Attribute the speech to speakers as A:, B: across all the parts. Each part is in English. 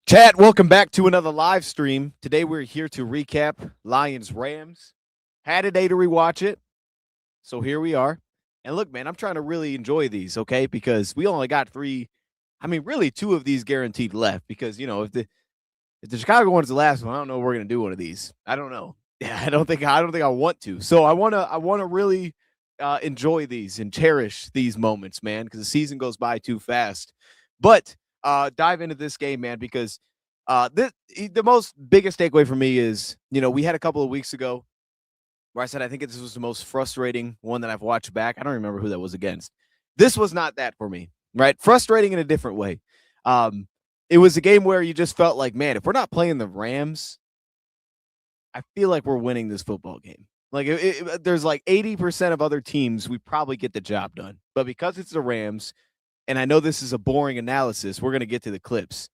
A: Chat, welcome back to another live stream. Today we're here to recap Lions Rams. Had a day to rewatch it, so here we are. And look, man, I'm trying to really enjoy these, okay? Because we only got three. I mean, really, two of these guaranteed left. Because if the Chicago one's the last one, I don't know if we're gonna do one of these. I don't know. Yeah, I don't think I want to. So I wanna really enjoy these and cherish these moments, man, because the season goes by too fast. But dive into this game, man, because the most biggest takeaway for me is, we had a couple of weeks ago where I said I think this was the most frustrating one that I've watched back. I don't remember who that was against. This was not that for me, right? Frustrating in a different way. Um, it was a game where you just felt like, man, if we're not playing the Rams, I feel like we're winning this football game. Like there's like 80% of other teams, we probably get the job done. But because it's the Rams, and I know this is a boring analysis, we're going to get to the clips.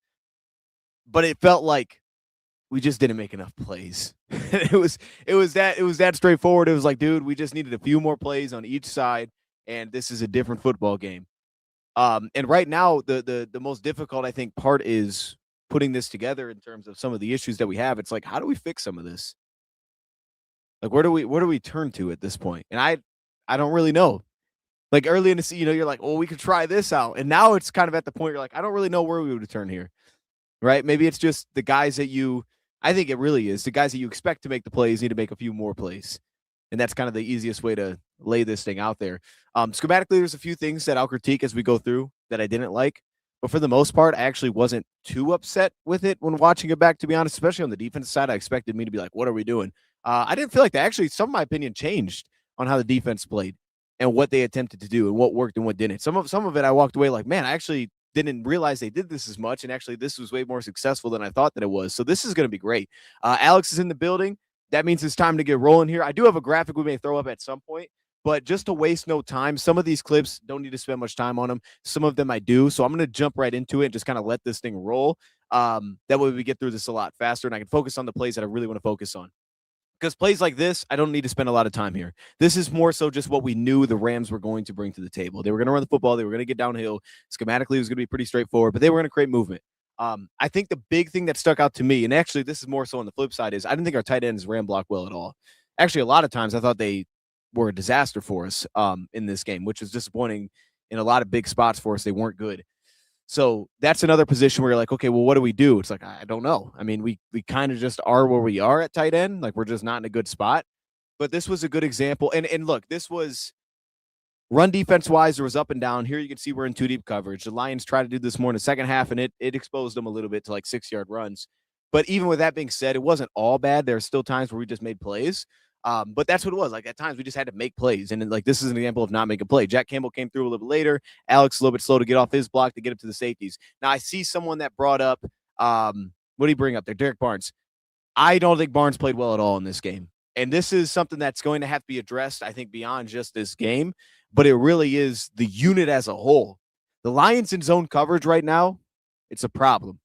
A: But it felt like we just didn't make enough plays. it was that straightforward. It was like, dude, we just needed a few more plays on each side, and this is a different football game. And right now, the most difficult, I think, part is putting this together in terms of some of the issues that we have. It's like, how do we fix some of this? Like, where do we turn to at this point? And I don't really know. Like early in the season, you're like, well, we could try this out, and now it's kind of at the point you're like, I don't really know where we would turn here, right? Maybe it's just the guys that you. I think it really is the guys that you expect to make the plays need to make a few more plays, and that's kind of the easiest way to lay this thing out there. Schematically, there's a few things that I'll critique as we go through that I didn't like, but for the most part, I actually wasn't too upset with it when watching it back. To be honest, especially on the defense side, I expected me to be like, "What are we doing?" I didn't feel like that. Actually, some of my opinion changed on how the defense played and what they attempted to do and what worked and what didn't. Some of it, I walked away like, man, I actually didn't realize they did this as much, and actually, this was way more successful than I thought that it was. So this is going to be great. Alex is in the building. That means it's time to get rolling here. I do have a graphic we may throw up at some point, but just to waste no time, some of these clips don't need to spend much time on them. Some of them I do. So I'm going to jump right into it and just kind of let this thing roll. That way we get through this a lot faster, and I can focus on the plays that I really want to focus on. Because plays like this, I don't need to spend a lot of time here. This is more so just what we knew the Rams were going to bring to the table. They were going to run the football. They were going to get downhill. Schematically, it was going to be pretty straightforward, but they were going to create movement. I think the big thing that stuck out to me, and actually this is more so on the flip side, is I didn't think our tight ends ran block well at all. Actually, a lot of times I thought they were a disaster for us in this game, which was disappointing in a lot of big spots for us. They weren't good. So that's another position where you're like, okay, well, what do we do? It's like, I don't know. I mean, we kind of just are where we are at tight end. Like we're just not in a good spot. But this was a good example. And look, this was run defense wise, there was up and down. Here you can see we're in two deep coverage. The Lions tried to do this more in the second half, and it exposed them a little bit to like 6-yard runs. But even with that being said, it wasn't all bad. There are still times where we just made plays. But that's what it was. Like at times we just had to make plays. And then, like this is an example of not making a play. Jack Campbell came through a little bit later. Alex a little bit slow to get off his block to get up to the safeties. Now I see someone that brought up what do you bring up there? Derek Barnes. I don't think Barnes played well at all in this game. And this is something that's going to have to be addressed, I think, beyond just this game. But it really is the unit as a whole. The Lions in zone coverage right now, it's a problem.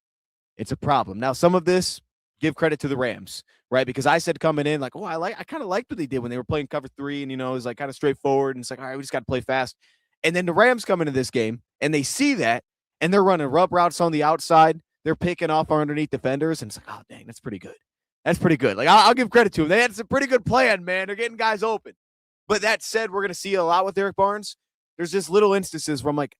A: It's a problem. Now, some of this, give credit to the Rams, right? Because I said coming in, like, oh, I kind of liked what they did when they were playing cover three, and it was like kind of straightforward, and it's like, all right, we just got to play fast. And then the Rams come into this game, and they see that, and they're running rub routes on the outside. They're picking off our underneath defenders, and it's like, oh, dang, that's pretty good. That's pretty good. Like, I'll give credit to them. They had some pretty good plan, man. They're getting guys open. But that said, we're going to see a lot with Derek Barnes. There's just little instances where I'm like,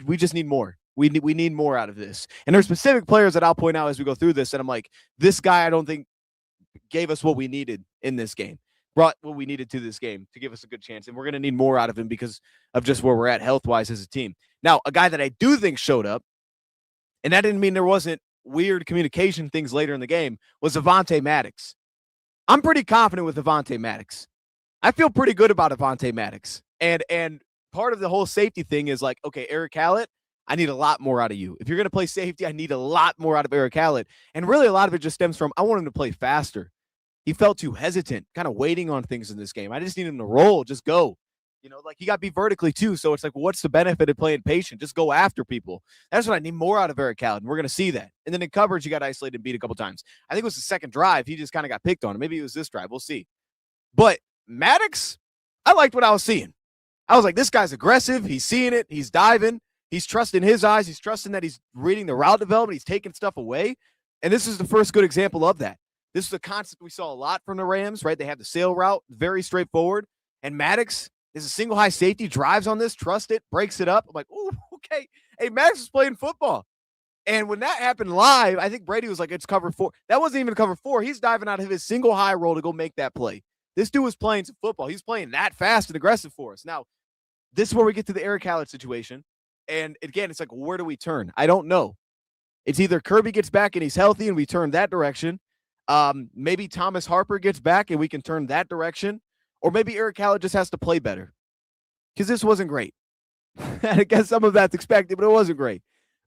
A: we just need more. We need more out of this. And there's specific players that I'll point out as we go through this. And I'm like, this guy, I don't think gave us what we needed in this game, brought what we needed to this game to give us a good chance. And we're going to need more out of him because of just where we're at health-wise as a team. Now, a guy that I do think showed up, and that didn't mean there wasn't weird communication things later in the game, was Avonte Maddox. I'm pretty confident with Avonte Maddox. I feel pretty good about Avonte Maddox. And part of the whole safety thing is like, okay, Eric Hallett, I need a lot more out of you. If you're going to play safety, I need a lot more out of Eric Hallett. And really a lot of it just stems from, I want him to play faster. He felt too hesitant, kind of waiting on things in this game. I just need him to roll, just go. Like he got beat vertically too. So it's like, what's the benefit of playing patient? Just go after people. That's what I need more out of Eric Hallett. And we're going to see that. And then in coverage, he got isolated and beat a couple times. I think it was the second drive. He just kind of got picked on. Maybe it was this drive. We'll see. But Maddox, I liked what I was seeing. I was like, this guy's aggressive. He's seeing it. He's diving. He's trusting his eyes. He's trusting that he's reading the route development. He's taking stuff away. And this is the first good example of that. This is a concept we saw a lot from the Rams, right? They have the sail route, very straightforward. And Maddox is a single high safety, drives on this, trusts it, breaks it up. I'm like, ooh, okay. Hey, Maddox is playing football. And when that happened live, I think Brady was like, it's cover 4. That wasn't even cover 4. He's diving out of his single high roll to go make that play. This dude was playing some football. He's playing that fast and aggressive for us. Now, this is where we get to the Eric Hallett situation. And again, it's like, where do we turn? I don't know. It's either Kirby gets back and he's healthy and we turn that direction. Maybe Thomas Harper gets back and we can turn that direction. Or maybe Eric Hallett just has to play better. Because this wasn't great. I guess some of that's expected, but it wasn't great.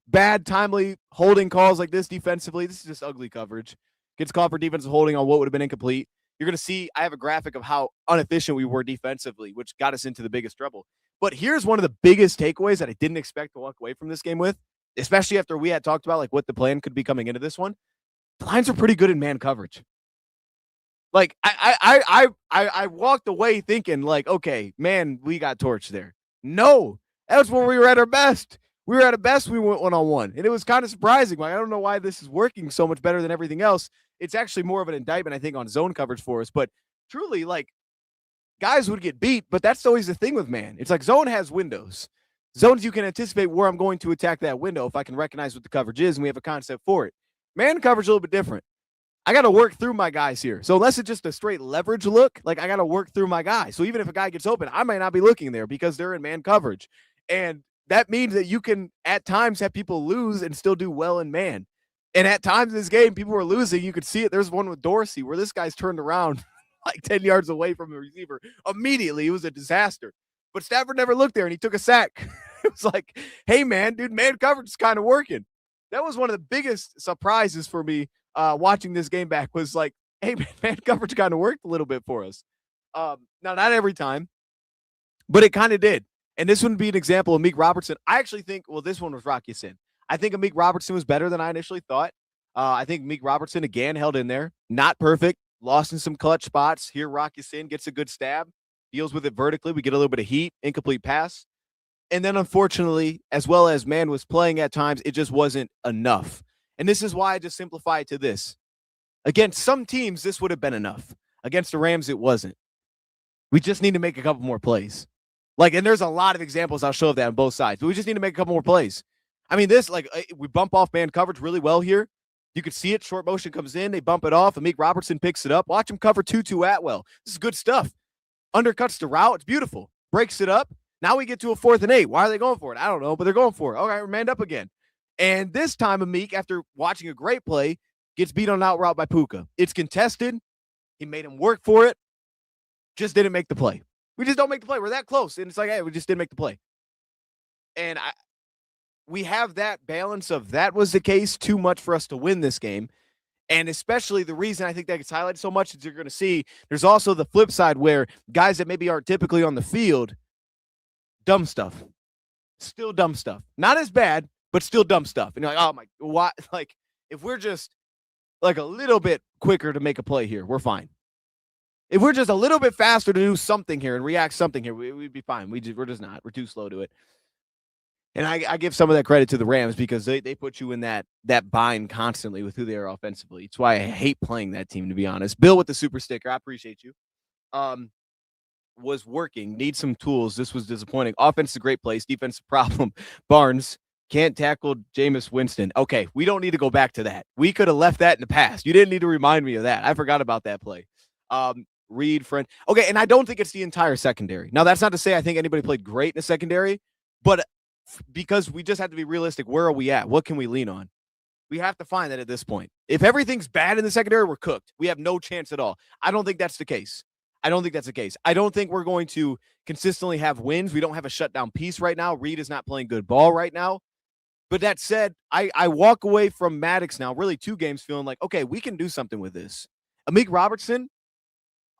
A: Bad, timely holding calls like this defensively. This is just ugly coverage. Gets called for defensive holding on what would have been incomplete. You're going to see, I have a graphic of how inefficient we were defensively, which got us into the biggest trouble. But here's one of the biggest takeaways that I didn't expect to walk away from this game with, especially after we had talked about like what the plan could be coming into this one. The Lions are pretty good in man coverage. Like I walked away thinking like, okay, man, we got torched there. No, that was where we were at our best. We were at our best. We went one-on-one, and it was kind of surprising. Like, I don't know why this is working so much better than everything else. It's actually more of an indictment, I think, on zone coverage for us. But truly, like, guys would get beat, but that's always the thing with man. It's like zone has windows. Zones, you can anticipate where I'm going to attack that window if I can recognize what the coverage is, and we have a concept for it. Man coverage is a little bit different. I got to work through my guys here. So unless it's just a straight leverage look, like I got to work through my guys. So even if a guy gets open, I might not be looking there because they're in man coverage. And that means that you can at times have people lose and still do well in man. And at times in this game, people were losing. You could see it. There's one with Dorsey where this guy's turned around like 10 yards away from the receiver. Immediately, it was a disaster. But Stafford never looked there, and he took a sack. It was like, hey, man, dude, man coverage is kind of working. That was one of the biggest surprises for me watching this game back was like, hey, man coverage kind of worked a little bit for us. Now, not every time, but it kind of did. And this wouldn't be an example of Meek Robertson. I actually think, well, this one was Rock Ya-Sin. I think Meek Robertson was better than I initially thought. I think Meek Robertson, again, held in there. Not perfect. Lost in some clutch spots. Here, Rock Ya-Sin gets a good stab. Deals with it vertically. We get a little bit of heat. Incomplete pass. And then, unfortunately, as well as man was playing at times, it just wasn't enough. And this is why I just simplify it to this. Against some teams, this would have been enough. Against the Rams, it wasn't. We just need to make a couple more plays. Like, and there's a lot of examples I'll show of that on both sides. But we just need to make a couple more plays. I mean, this, like, we bump off man coverage really well here. You could see it. Short motion comes in. They bump it off. And Meek Robertson picks it up. Watch him cover Tutu Atwell. This is good stuff. Undercuts the route. It's beautiful. Breaks it up. Now we get to a 4th and 8. Why are they going for it? I don't know, but they're going for it. Okay, we're manned up again. And this time, Meek, after watching a great play, gets beat on an out route by Puka. It's contested. He made him work for it. Just didn't make the play. We just don't make the play. We're that close. And it's like, hey, we just didn't make the play. And we have that balance of that was the case too much for us to win this game. And especially the reason I think that gets highlighted so much is you're going to see there's also the flip side where guys that maybe aren't typically on the field, dumb stuff. Still dumb stuff. Not as bad, but still dumb stuff. And you're like, oh my, why? Like, if we're just like a little bit quicker to make a play here, we're fine. If we're just a little bit faster to do something here and react something here, we'd be fine. We're just not. We're too slow to it. And I give some of that credit to the Rams because they put you in that bind constantly with who they are offensively. It's why I hate playing that team, to be honest. Bill with the super sticker. I appreciate you. Was working. Need some tools. This was disappointing. Offense is a great place. Defense problem. Barnes can't tackle Jameis Winston. Okay, we don't need to go back to that. We could have left that in the past. You didn't need to remind me of that. I forgot about that play. Reed, friend. Okay, and I don't think it's the entire secondary. Now, that's not to say I think anybody played great in the secondary, but because we just have to be realistic, where are we at? What can we lean on? We have to find that at this point. If everything's bad in the secondary, we're cooked. We have no chance at all. I don't think that's the case. I don't think we're going to consistently have wins. We don't have a shutdown piece right now. Reed is not playing good ball right now. But that said, I walk away from Maddox now, really 2 games, feeling like, okay, we can do something with this. Meek Robertson,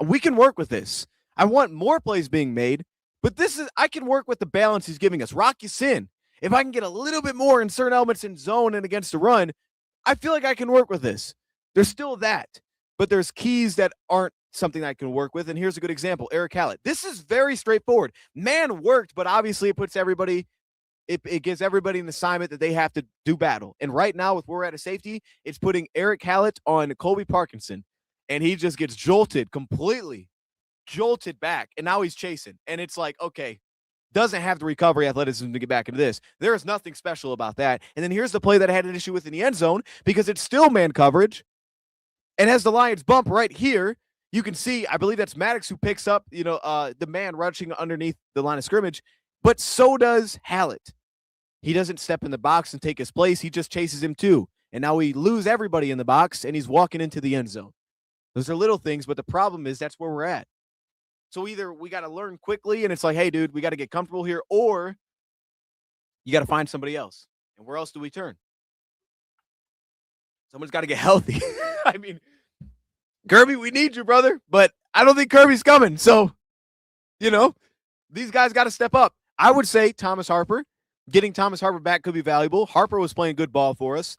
A: we can work with this. I want more plays being made, but I can work with the balance he's giving us. Rock Ya-Sin. If I can get a little bit more in certain elements in zone and against the run, I feel like I can work with this. There's still that, but there's keys that aren't something I can work with. And here's a good example. Eric Hallett. This is very straightforward. Man worked, but obviously it puts everybody It gives everybody an assignment that they have to do battle. And right now, with where we're at a safety, it's putting Eric Hallett on Colby Parkinson. And he just gets completely jolted back. And now he's chasing. And it's like, okay, doesn't have the recovery athleticism to get back into this. There is nothing special about that. And then here's the play that I had an issue with in the end zone because it's still man coverage. And as the Lions bump right here, you can see, I believe that's Maddox who picks up, the man rushing underneath the line of scrimmage, but so does Hallett. He doesn't step in the box and take his place. He just chases him too. And now we lose everybody in the box and he's walking into the end zone. Those are little things, but the problem is that's where we're at. So either we got to learn quickly and it's like, hey, dude, we got to get comfortable here, or you got to find somebody else. And where else do we turn? Someone's got to get healthy. I mean, Kirby, we need you, brother, but I don't think Kirby's coming. So, these guys got to step up. I would say Thomas Harper. Getting Thomas Harper back could be valuable. Harper was playing good ball for us.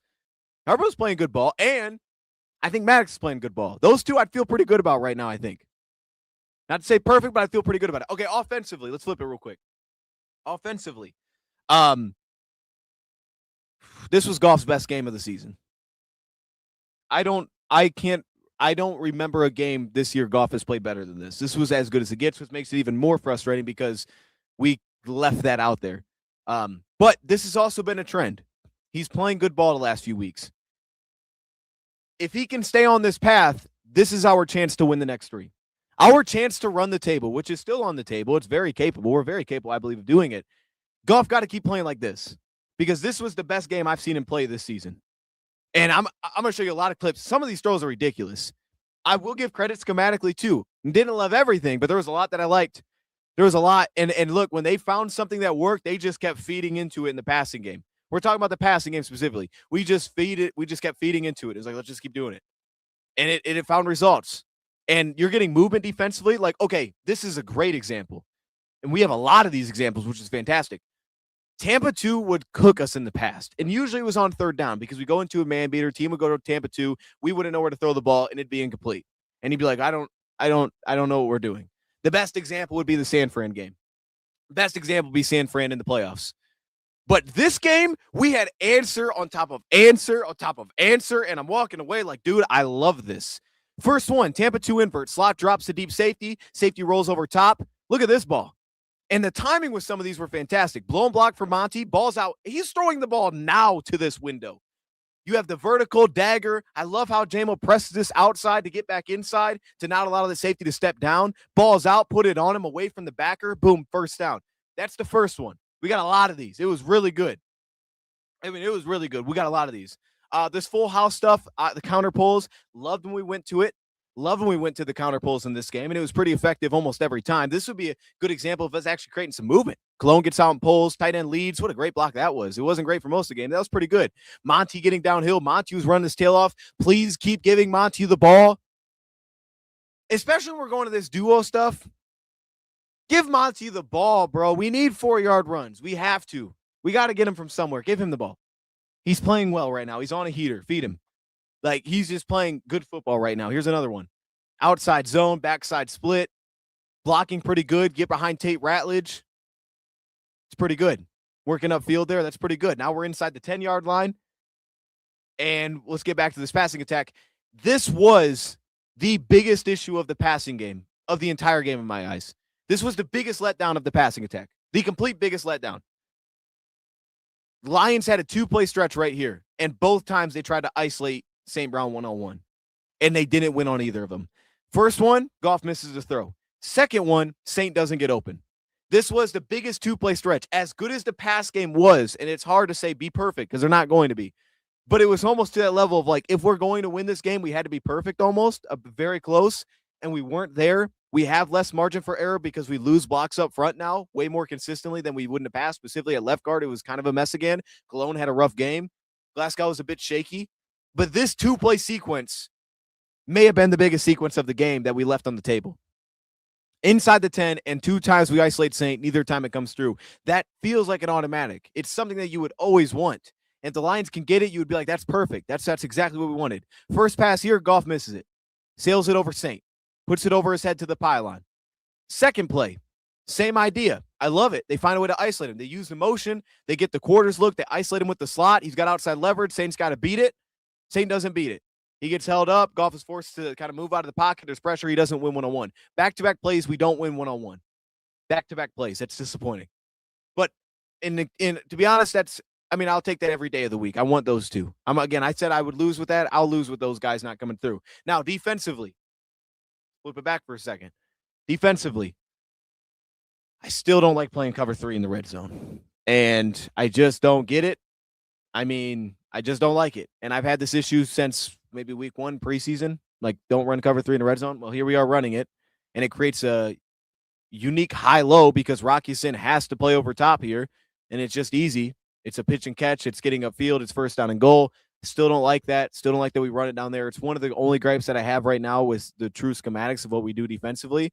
A: Harper was playing good ball, and I think Maddox is playing good ball. Those two I'd feel pretty good about right now, I think. Not to say perfect, but I feel pretty good about it. Okay, offensively, let's flip it real quick. Offensively, this was Goff's best game of the season. I don't remember a game this year Goff has played better than this. This was as good as it gets, which makes it even more frustrating because we left that out there. But this has also been a trend. He's playing good ball the last few weeks. If he can stay on this path, this is our chance to win the next 3. Our chance to run the table, which is still on the table. It's very capable. We're very capable, I believe, of doing it. Goff got to keep playing like this because this was the best game I've seen him play this season. And I'm going to show you a lot of clips. Some of these throws are ridiculous. I will give credit schematically, too. Didn't love everything, but there was a lot that I liked. There was a lot. And look, when they found something that worked, they just kept feeding into it in the passing game. We're talking about the passing game specifically. We just kept feeding into it. It was like, let's just keep doing it. And it found results. And you're getting movement defensively. Like, okay, this is a great example. And we have a lot of these examples, which is fantastic. Tampa 2 would cook us in the past. And usually it was on third down because we go into a man beater. Team would go to Tampa 2. We wouldn't know where to throw the ball, and it'd be incomplete. And he'd be like, I don't know what we're doing. The best example would be the San Fran game. Best example would be San Fran in the playoffs. But this game, we had answer on top of answer on top of answer, and I'm walking away like, dude, I love this. First one, Tampa 2 invert. Slot drops to deep safety. Safety rolls over top. Look at this ball. And the timing with some of these were fantastic. Blown block for Monty. Ball's out. He's throwing the ball now to this window. You have the vertical dagger. I love how Jamo presses this outside to get back inside to not allow the safety to step down. Ball's out, put it on him away from the backer. Boom, first down. That's the first one. We got a lot of these. It was really good. I mean, it was really good. We got a lot of these. This full house stuff, the counter pulls, loved when we went to it. Love when we went to the counter pulls in this game, and it was pretty effective almost every time. This would be a good example of us actually creating some movement. Cologne gets out and pulls, tight end leads. What a great block that was. It wasn't great for most of the game. That was pretty good. Monty getting downhill. Monty was running his tail off. Please keep giving Monty the ball. Especially when we're going to this duo stuff. Give Monty the ball, bro. We need 4-yard runs. We have to. We got to get him from somewhere. Give him the ball. He's playing well right now. He's on a heater. Feed him. Like, he's just playing good football right now. Here's another one. Outside zone, backside split. Blocking pretty good. Get behind Tate Ratledge. It's pretty good. Working upfield there. That's pretty good. Now we're inside the 10-yard line. And let's get back to this passing attack. This was the biggest issue of the passing game, of the entire game in my eyes. This was the biggest letdown of the passing attack. The complete biggest letdown. Lions had a 2-play stretch right here. And both times they tried to isolate St. Brown one-on-one. And they didn't win on either of them. First one, Goff misses a throw. Second one, Saint doesn't get open. This was the biggest 2-play stretch. As good as the pass game was, and it's hard to say be perfect because they're not going to be, but it was almost to that level of like, if we're going to win this game, we had to be perfect almost, very close, and we weren't there. We have less margin for error because we lose blocks up front now way more consistently than we would in the past. Specifically at left guard, it was kind of a mess again. Cologne had a rough game. Glasgow was a bit shaky. But this 2-play sequence may have been the biggest sequence of the game that we left on the table. Inside the 10, and 2 times we isolate Saint, neither time it comes through. That feels like an automatic. It's something that you would always want. And if the Lions can get it, you would be like, that's perfect. That's exactly what we wanted. First pass here, Goff misses it. Sails it over Saint. Puts it over his head to the pylon. Second play. Same idea. I love it. They find a way to isolate him. They use the motion. They get the quarters look. They isolate him with the slot. He's got outside leverage. Saint's got to beat it. Saint doesn't beat it. He gets held up. Goff is forced to kind of move out of the pocket. There's pressure. He doesn't win one-on-one. Back-to-back plays, we don't win one-on-one. Back-to-back plays. That's disappointing. But to be honest, I'll take that every day of the week. I want those two. I said I would lose with that. I'll lose with those guys not coming through. Now, defensively, flip it back for a second. Defensively, I still don't like playing cover 3 in the red zone. And I just don't get it. I just don't like it. And I've had this issue since maybe week 1 preseason. Like, don't run cover 3 in the red zone. Well, here we are running it. And it creates a unique high-low because Rock Ya-Sin has to play over top here. And it's just easy. It's a pitch and catch. It's getting upfield. It's first down and goal. Still don't like that. Still don't like that we run it down there. It's one of the only gripes that I have right now with the true schematics of what we do defensively.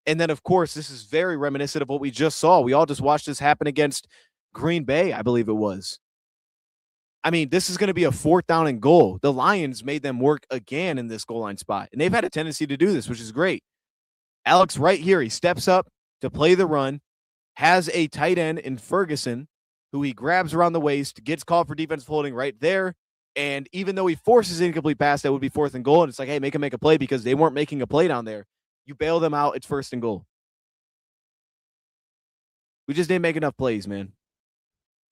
A: And then, of course, this is very reminiscent of what we just saw. We all just watched this happen against Green Bay, I believe it was. This is going to be a 4th down and goal. The Lions made them work again in this goal line spot. And they've had a tendency to do this, which is great. Alex right here, he steps up to play the run, has a tight end in Ferguson, who he grabs around the waist, gets called for defensive holding right there. And even though he forces an incomplete pass, that would be 4th and goal. And it's like, hey, make him make a play because they weren't making a play down there. You bail them out, it's 1st and goal. We just didn't make enough plays, man.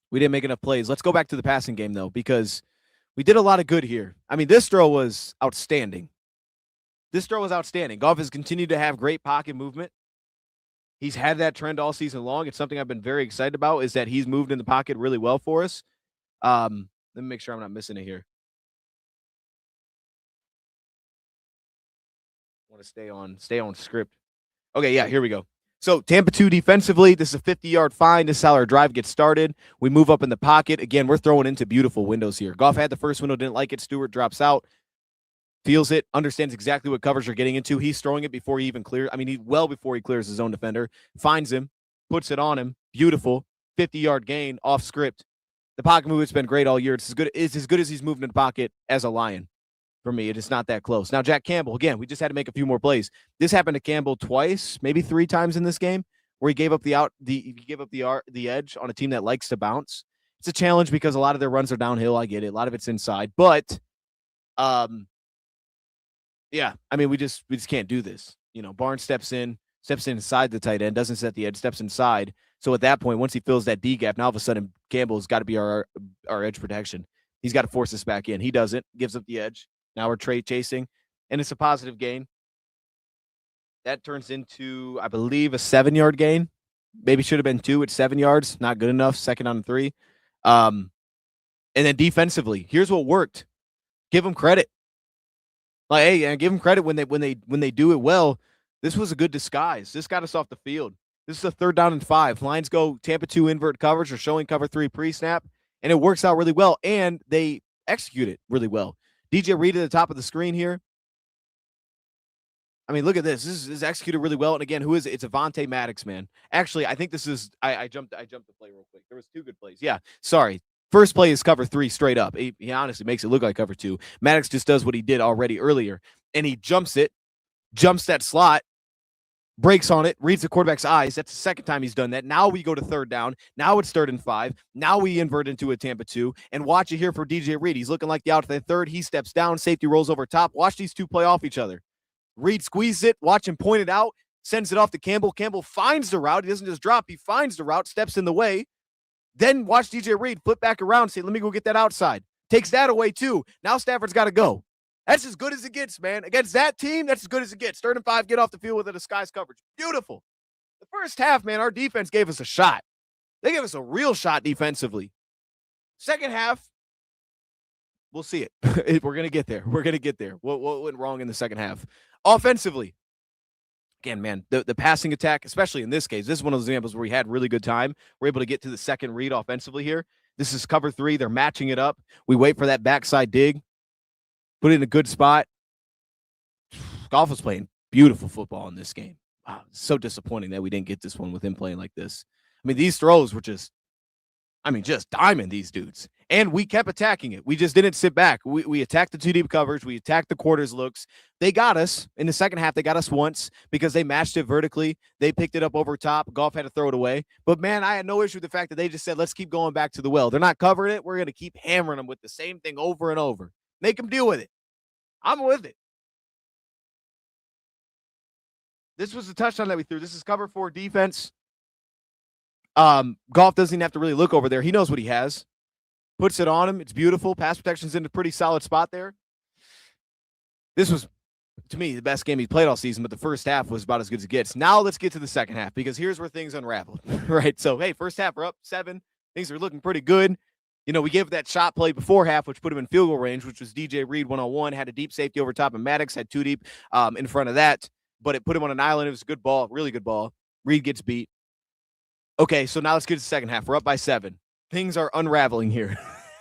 A: We didn't make enough plays. Let's go back to the passing game, though, because we did a lot of good here. This throw was outstanding. Goff has continued to have great pocket movement. He's had that trend all season long. It's something I've been very excited about, is that he's moved in the pocket really well for us. Let me make sure I'm not missing it here. I want to stay on script. Okay, yeah, here we go. So Tampa 2 defensively, this is a 50-yard find. This is how our drive gets started. We move up in the pocket. Again, we're throwing into beautiful windows here. Goff had the first window, didn't like it. Stewart drops out, feels it, understands exactly what coverage you're getting into. He's throwing it before he even clears. Well before he clears his own defender. Finds him, puts it on him. Beautiful. 50-yard gain off script. The pocket movement's been great all year. It's as good as he's moved in the pocket as a Lion. For me, it is not that close. Now, Jack Campbell, again, we just had to make a few more plays. This happened to Campbell twice, maybe 3 times in this game, where he gave up the edge on a team that likes to bounce. It's a challenge because a lot of their runs are downhill. I get it. A lot of it's inside, but we just can't do this. Barnes steps inside the tight end, doesn't set the edge, steps inside. So at that point, once he fills that D gap, now all of a sudden Campbell's got to be our edge protection. He's got to force us back in. He doesn't. Gives up the edge. Now we're trade chasing, and it's a positive gain. That turns into, I believe, a 7-yard gain. Maybe should have been 2. It's 7 yards. Not good enough. 2nd down and 3. And then defensively, here's what worked. Give them credit. Like, hey, give them credit when they do it well. This was a good disguise. This got us off the field. This is a 3rd down and 5. Lions go Tampa 2 invert coverage or showing cover 3 pre-snap, and it works out really well, and they execute it really well. DJ Reed at the top of the screen here. Look at this. This is executed really well. And again, who is it? It's Avonte Maddox, man. Actually, I think this is I jumped the play real quick. There was 2 good plays. Yeah, sorry. First play is cover 3 straight up. He honestly makes it look like cover 2. Maddox just does what he did already earlier. And he jumps that slot, breaks on it, reads the quarterback's eyes. That's the 2nd time he's done that. Now we go to 3rd down. Now it's 3rd and 5. Now we invert into a Tampa 2. And watch it here for DJ Reed. He's looking like the outside third. He steps down. Safety rolls over top. Watch these 2 play off each other. Reed squeezes it. Watch him point it out. Sends it off to Campbell. Campbell finds the route. He doesn't just drop. He finds the route. Steps in the way. Then watch DJ Reed flip back around. Say, let me go get that outside. Takes that away too. Now Stafford's got to go. That's as good as it gets, man. Against that team, that's as good as it gets. 3rd and 5, get off the field with a disguise coverage. Beautiful. The first half, man, our defense gave us a shot. They gave us a real shot defensively. Second half, we'll see it. We're going to get there. What went wrong in the second half? Offensively, again, man, the passing attack, especially in this case, this is one of those examples where we had really good time. We're able to get to the second read offensively here. This is cover 3. They're matching it up. We wait for that backside dig. Put it in a good spot. Goff was playing beautiful football in this game. Wow, so disappointing that we didn't get this one with him playing like this. These throws were just diamond these dudes. And we kept attacking it. We just didn't sit back. We attacked the two deep coverage. We attacked the quarters looks. They got us in the second half. They got us once because they matched it vertically. They picked it up over top. Golf had to throw it away. But, man, I had no issue with the fact that they just said, let's keep going back to the well. They're not covering it. We're going to keep hammering them with the same thing over and over. Make them deal with it. I'm with it. This was the touchdown that we threw. This is cover 4 defense. Golf doesn't even have to really look over there. He knows what he has. Puts it on him. It's beautiful. Pass protection's in a pretty solid spot there. This was, to me, the best game he played all season, but the first half was about as good as it gets. Now let's get to the second half because here's where things unraveled, right? So, hey, first half, we're up 7. Things are looking pretty good. You know, we gave that shot play before half, which put him in field goal range, which was DJ Reed one-on-one, had a deep safety over top of Maddox, had 2 deep in front of that, but it put him on an island. It was a good ball, really good ball. Reed gets beat. Okay, so now let's get to the second half. We're up by 7. Things are unraveling here.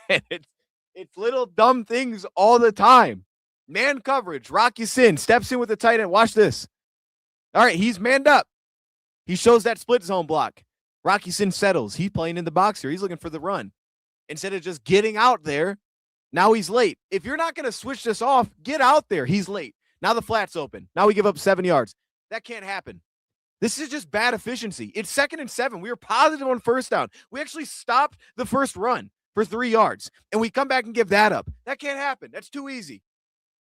A: it's little dumb things all the time. Man coverage. Rock Ya-Sin steps in with the tight end. Watch this. All right, he's manned up. He shows that split zone block. Rock Ya-Sin settles. He's playing in the box here. He's looking for the run. Instead of just getting out there, now he's late. If you're not going to switch this off, get out there. He's late. Now the flat's open. Now we give up 7 yards. That can't happen. This is just bad efficiency. It's 2nd and 7. We were positive on first down. We actually stopped the first run for 3 yards, and we come back and give that up. That can't happen. That's too easy.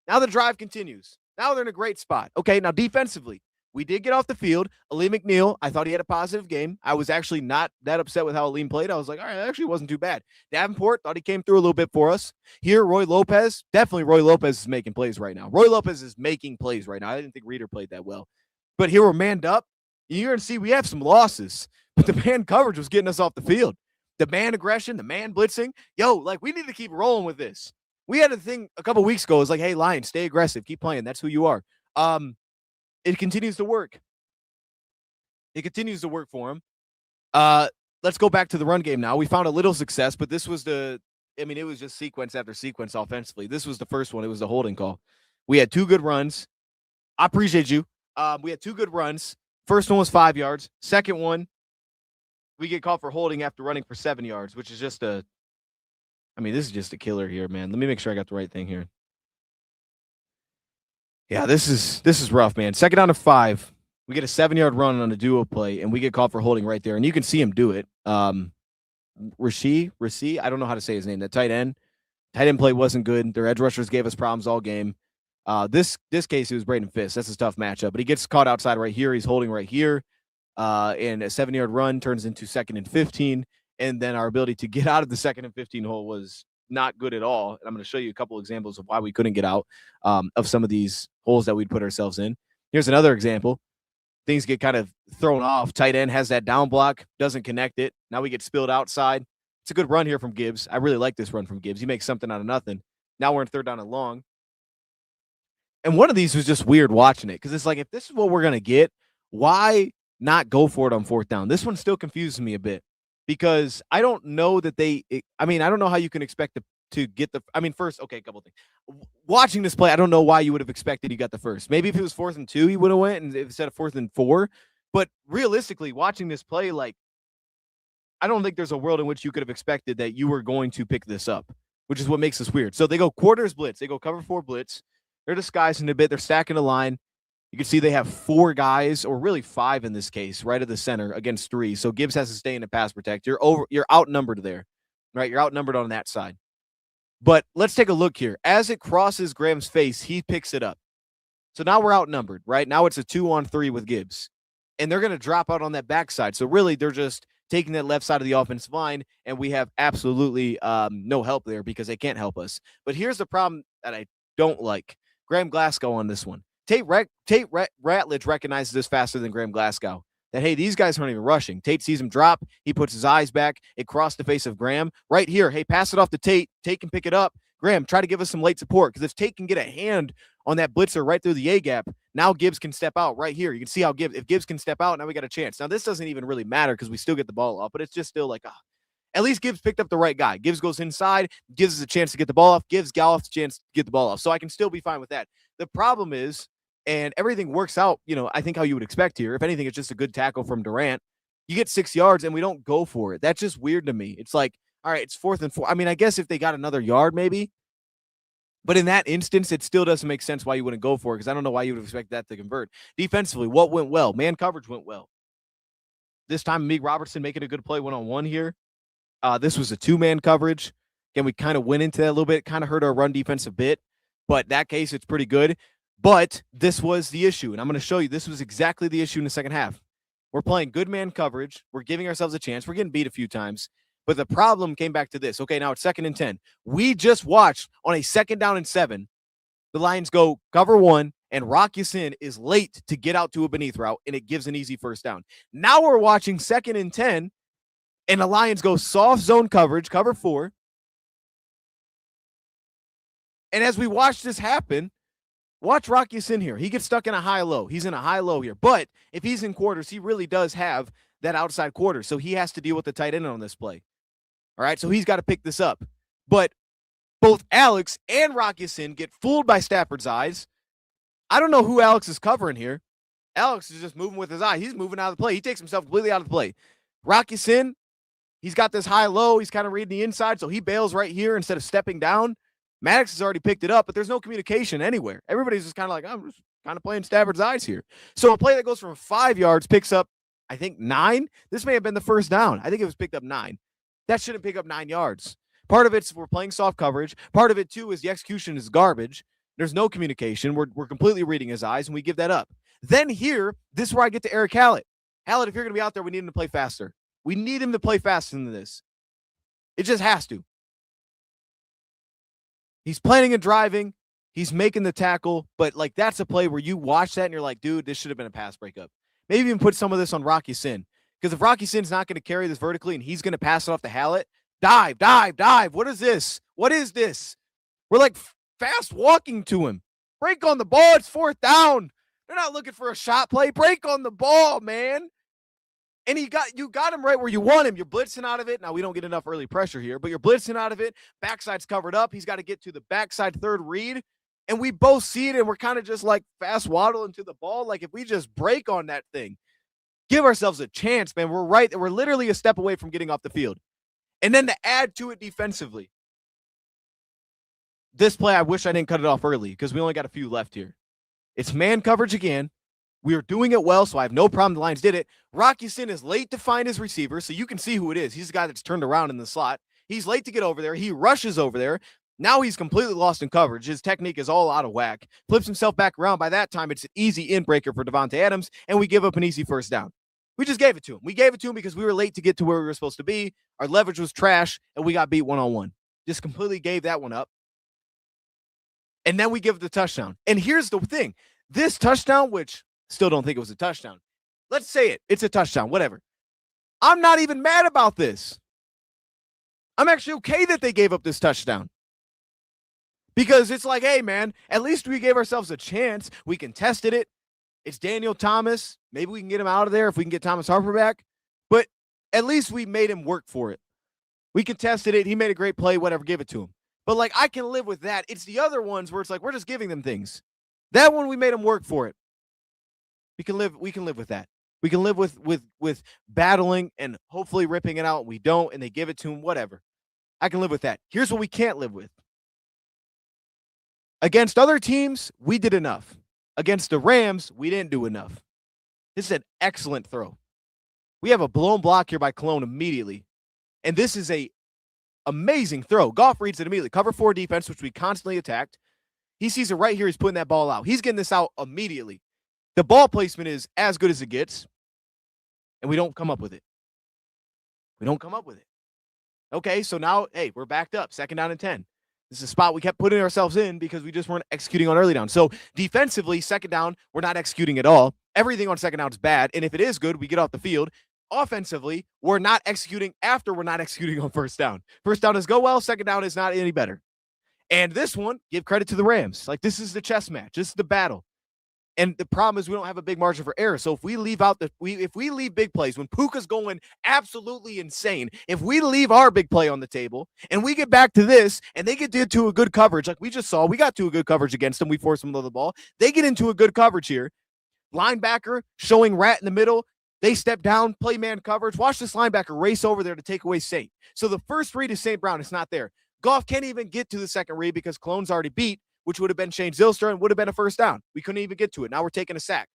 A: Now the drive continues. Now they're in a great spot. Okay, now defensively, we did get off the field. Aleem McNeil, I thought he had a positive game. I was actually not that upset with how Aleem played. I was like, all right, that actually wasn't too bad. Davenport, thought he came through a little bit for us. Here, Roy Lopez, definitely Roy Lopez is making plays right now. Roy Lopez is making plays right now. I didn't think Reeder played that well. But here we're manned up. You're going to see we have some losses, but the man coverage was getting us off the field. The man aggression, the man blitzing. Yo, like, we need to keep rolling with this. We had a thing a couple weeks ago. It was like, hey, Lions, stay aggressive. Keep playing. That's who you are. It continues to work. It continues to work for him. Let's go back to the run game now. We found a little success, but this was it was just sequence after sequence offensively. This was the first one. It was the holding call. We had 2 good runs. I appreciate you. We had 2 good runs. First one was 5 yards. Second one, we get called for holding after running for 7 yards, which is just this is just a killer here, man. Let me make sure I got the right thing here. Yeah, this is rough, man. 2nd down to 5. We get a 7-yard run on a duo play, and we get called for holding right there. And you can see him do it. Rasheed, I don't know how to say his name. The tight end play wasn't good. Their edge rushers gave us problems all game. This case, it was Braden Fisk. That's a tough matchup. But he gets caught outside right here. He's holding right here. And a 7-yard run turns into 2nd and 15. And then our ability to get out of the 2nd and 15 hole was not good at all. And I'm going to show you a couple examples of why we couldn't get out of some of these holes that we'd put ourselves in. Here's another example. Things get kind of thrown off. Tight end has that down block, doesn't connect it. Now we get spilled outside. It's a good run here from Gibbs. I really like this run from Gibbs. He makes something out of nothing. Now we're in 3rd down and long. And one of these was just weird watching it because it's like, if this is what we're going to get, why not go for it on 4th down? This one still confuses me a bit because I don't know that I don't know how you can expect to get first, okay, a couple things. Watching this play, I don't know why you would have expected he got the first. Maybe if it was 4th and 2, he would have went and instead of 4th and 4. But realistically, watching this play, like, I don't think there's a world in which you could have expected that you were going to pick this up, which is what makes this weird. So they go quarters blitz. They go cover 4 blitz. They're disguising a bit. They're stacking the line. You can see they have 4 guys, or really 5 in this case, right at the center against 3. So Gibbs has to stay in the pass protect. You're outnumbered there, right? You're outnumbered on that side. But let's take a look here. As it crosses Graham's face, he picks it up. So now we're outnumbered, right? Now it's a 2-on-3 with Gibbs. And they're going to drop out on that backside. So really, they're just taking that left side of the offensive line, and we have absolutely no help there because they can't help us. But here's the problem that I don't like. Graham Glasgow on this one. Tate Ratledge recognizes this faster than Graham Glasgow. That, hey, these guys aren't even rushing. Tate sees him drop. He puts his eyes back. It crossed the face of Graham. Right here, hey, pass it off to Tate. Tate can pick it up. Graham, try to give us some late support because if Tate can get a hand on that blitzer right through the A-gap, now Gibbs can step out right here. You can see how if Gibbs can step out, now we got a chance. Now, this doesn't even really matter because we still get the ball off, but it's just still like, at least Gibbs picked up the right guy. Gibbs goes inside, gives us a chance to get the ball off, gives Gallup a chance to get the ball off. So I can still be fine with that. The problem is, and everything works out, I think how you would expect here. If anything, it's just a good tackle from Durant. You get 6 yards and we don't go for it. That's just weird to me. It's like, All right, it's 4th and 4. I mean, I guess if they got another yard, maybe. But in that instance, it still doesn't make sense why you wouldn't go for it because I don't know why you would expect that to convert. Defensively, what went well? Man coverage went well. This time, Meek Robertson making a good play one-on-one here. This was a two-man coverage. Again, we kind of went into that a little bit, kind of hurt our run defense a bit. But in that case, it's pretty good. But this was the issue, and I'm going to show you this was exactly the issue in the second half. We're playing good man coverage. We're giving ourselves a chance. We're getting beat a few times. But the problem came back to this. Okay, now it's 2nd and 10. We just watched on a 2nd down and 7, the Lions go cover 1, and Rock Ya-Sin is late to get out to a beneath route, and it gives an easy first down. Now we're watching 2nd and 10, and the Lions go soft zone coverage, cover 4. And as we watch this happen, watch Rock Ya-Sin here. He gets stuck in a high-low. He's in a high-low here. But if he's in quarters, he really does have that outside quarter. So he has to deal with the tight end on this play. All right, so he's got to pick this up. But both Alex and Rock Ya-Sin get fooled by Stafford's eyes. I don't know who Alex is covering here. Alex is just moving with his eye. He's moving out of the play. He takes himself completely out of the play. Rock Ya-Sin, he's got this high-low. He's kind of reading the inside, so he bails right here instead of stepping down. Maddox has already picked it up, but there's no communication anywhere. Everybody's just kind of like, I'm just kind of playing Stafford's eyes here. So a play that goes from 5 yards picks up, I think, 9. This may have been the first down. I think it was picked up 9. That shouldn't pick up 9 yards. Part of it's we're playing soft coverage. Part of it, too, is the execution is garbage. There's no communication. We're completely reading his eyes, and we give that up. Then here, this is where I get to Eric Hallett. Hallett, if you're going to be out there, we need him to play faster. We need him to play faster than this. It just has to. He's planning and driving. He's making the tackle. But, like, that's a play where you watch that and you're like, dude, this should have been a pass breakup. Maybe even put some of this on Rock Ya-Sin. Because if Rock Ya-Sin's not going to carry this vertically and he's going to pass it off to Hallett, dive. What is this? What is this? We're, like, fast walking to him. Break on the ball. It's 4th down. They're not looking for a shot play. Break on the ball, man. And you got him right where you want him. You're blitzing out of it. Now, we don't get enough early pressure here, but you're blitzing out of it. Backside's covered up. He's got to get to the backside third read. And we both see it, and we're kind of just like fast waddling to the ball. Like, if we just break on that thing, give ourselves a chance, man. We're literally a step away from getting off the field. And then to add to it defensively, this play, I wish I didn't cut it off early because we only got a few left here. It's man coverage again. We are doing it well, so I have no problem the Lions did it. Rock Ya-Sin is late to find his receiver, so you can see who it is. He's the guy that's turned around in the slot. He's late to get over there. He rushes over there. Now he's completely lost in coverage. His technique is all out of whack. Flips himself back around. By that time, it's an easy in-breaker for Davante Adams, and we give up an easy first down. We just gave it to him. We gave it to him because we were late to get to where we were supposed to be. Our leverage was trash, and we got beat one-on-one. Just completely gave that one up. And then we give the touchdown. And here's the thing. This touchdown, which still don't think it was a touchdown. Let's say it. It's a touchdown, whatever. I'm not even mad about this. I'm actually okay that they gave up this touchdown. Because it's like, hey, man, at least we gave ourselves a chance. We contested it. It's Daniel Thomas. Maybe we can get him out of there if we can get Thomas Harper back. But at least we made him work for it. We contested it. He made a great play, whatever, give it to him. But, like, I can live with that. It's the other ones where it's like we're just giving them things. That one, we made him work for it. We can live with that. We can live with battling and hopefully ripping it out. We don't, and they give it to him, whatever. I can live with that. Here's what we can't live with. Against other teams, we did enough. Against the Rams, we didn't do enough. This is an excellent throw. We have a blown block here by Cologne immediately. And this is a amazing throw. Goff reads it immediately. Cover 4 defense, which we constantly attacked. He sees it right here. He's putting that ball out. He's getting this out immediately. The ball placement is as good as it gets, and we don't come up with it. Okay, so now, hey, we're backed up. 2nd down and 10. This is a spot we kept putting ourselves in because we just weren't executing on early down. So defensively, 2nd down, we're not executing at all. Everything on 2nd down is bad, and if it is good, we get off the field. Offensively, we're not executing after we're not executing on 1st down. 1st down is go well. 2nd down is not any better. And this one, give credit to the Rams. Like, this is the chess match. This is the battle. And the problem is we don't have a big margin for error. So if we leave out if we leave big plays, when Puka's going absolutely insane, if we leave our big play on the table and we get back to this and they get into a good coverage, like we just saw, we got to a good coverage against them. We forced them to the ball. They get into a good coverage here. Linebacker showing rat in the middle. They step down, play man coverage. Watch this linebacker race over there to take away Saint. So the first read is St. Brown. It's not there. Goff can't even get to the second read because Cologne's already beat, which would have been Shane Zylstra and would have been a first down. We couldn't even get to it. Now we're taking a sack.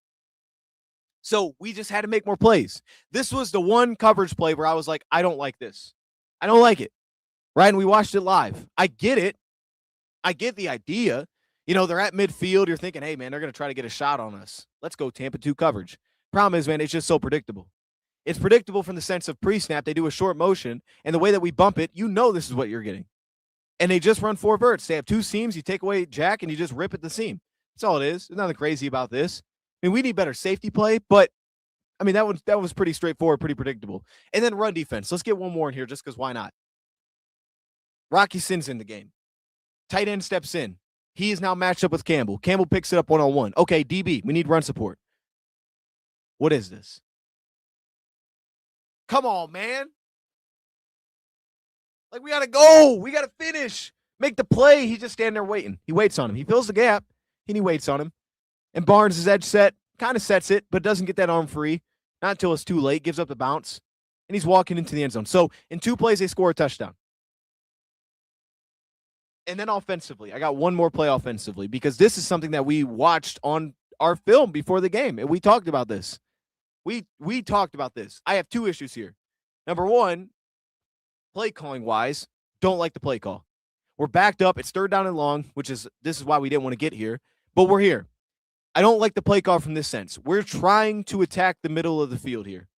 A: So we just had to make more plays. This was the one coverage play where I was like, I don't like this. I don't like it. Right? And we watched it live. I get it. I get the idea. You know, they're at midfield. You're thinking, hey, man, they're going to try to get a shot on us. Let's go Tampa 2 coverage. Problem is, man, it's just so predictable. It's predictable from the sense of pre-snap. They do a short motion, and the way that we bump it, you know this is what you're getting. And they just run 4 verts. They have 2 seams. You take away Jack, and you just rip at the seam. That's all it is. There's nothing crazy about this. I mean, we need better safety play, but, I mean, that was pretty straightforward, pretty predictable. And then run defense. Let's get one more in here just because why not? Rocky Sin's in the game. Tight end steps in. He is now matched up with Campbell. Campbell picks it up one-on-one. Okay, DB, we need run support. What is this? Come on, man. Like, we got to go. We got to finish. Make the play. He's just standing there waiting. He waits on him. He fills the gap, and he waits on him. And Barnes is edge set, kind of sets it, but doesn't get that arm free. Not until it's too late. Gives up the bounce, and he's walking into the end zone. So, in 2 plays, they score a touchdown. And then offensively, I got one more play offensively because this is something that we watched on our film before the game, and we talked about this. We talked about this. I have 2 issues here. Number 1, play calling wise, don't like the play call. We're backed up. It's 3rd down and long, this is why we didn't want to get here, but we're here. I don't like the play call from this sense. We're trying to attack the middle of the field here.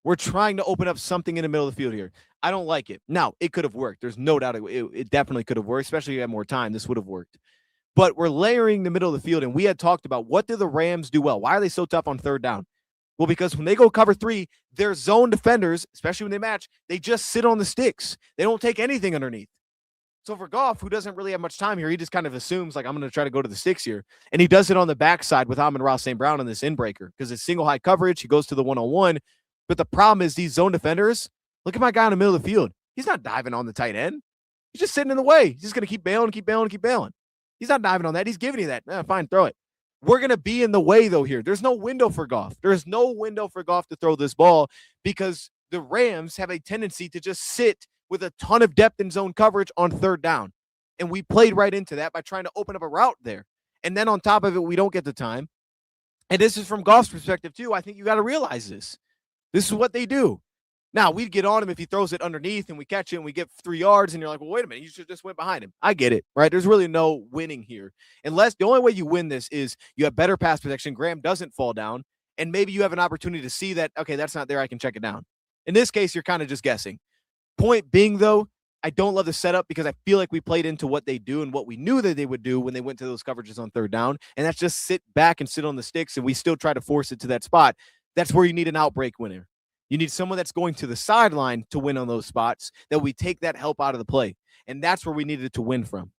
A: We're trying to open up something in the middle of the field here. I don't like it. Now, it could have worked. There's no doubt it definitely could have worked, especially if you had more time. This would have worked. But we're layering the middle of the field, and we had talked about what do the Rams do well? Why are they so tough on 3rd down? Well, because when they go cover 3, their zone defenders, especially when they match, they just sit on the sticks. They don't take anything underneath. So for Goff, who doesn't really have much time here, he just kind of assumes, like, I'm going to try to go to the sticks here. And he does it on the backside with Amon-Ra St. Brown in this inbreaker because it's single high coverage. He goes to the one-on-one. But the problem is these zone defenders, look at my guy in the middle of the field. He's not diving on the tight end. He's just sitting in the way. He's just going to keep bailing, keep bailing, keep bailing. He's not diving on that. He's giving you that. Fine, throw it. We're going to be in the way, though, here. There's no window for Goff. There is no window for Goff to throw this ball because the Rams have a tendency to just sit with a ton of depth in zone coverage on 3rd down. And we played right into that by trying to open up a route there. And then on top of it, we don't get the time. And this is from Goff's perspective, too. I think you got to realize this. This is what they do. Now, we'd get on him if he throws it underneath and we catch it and we get 3 yards and you're like, well, wait a minute, you should just went behind him. I get it, right? There's really no winning here. Unless the only way you win this is you have better pass protection, Graham doesn't fall down, and maybe you have an opportunity to see that, okay, that's not there, I can check it down. In this case, you're kind of just guessing. Point being, though, I don't love the setup because I feel like we played into what they do and what we knew that they would do when they went to those coverages on 3rd down, and that's just sit back and sit on the sticks, and we still try to force it to that spot. That's where you need an outbreak winner. You need someone that's going to the sideline to win on those spots, that we take that help out of the play. And that's where we needed to win from.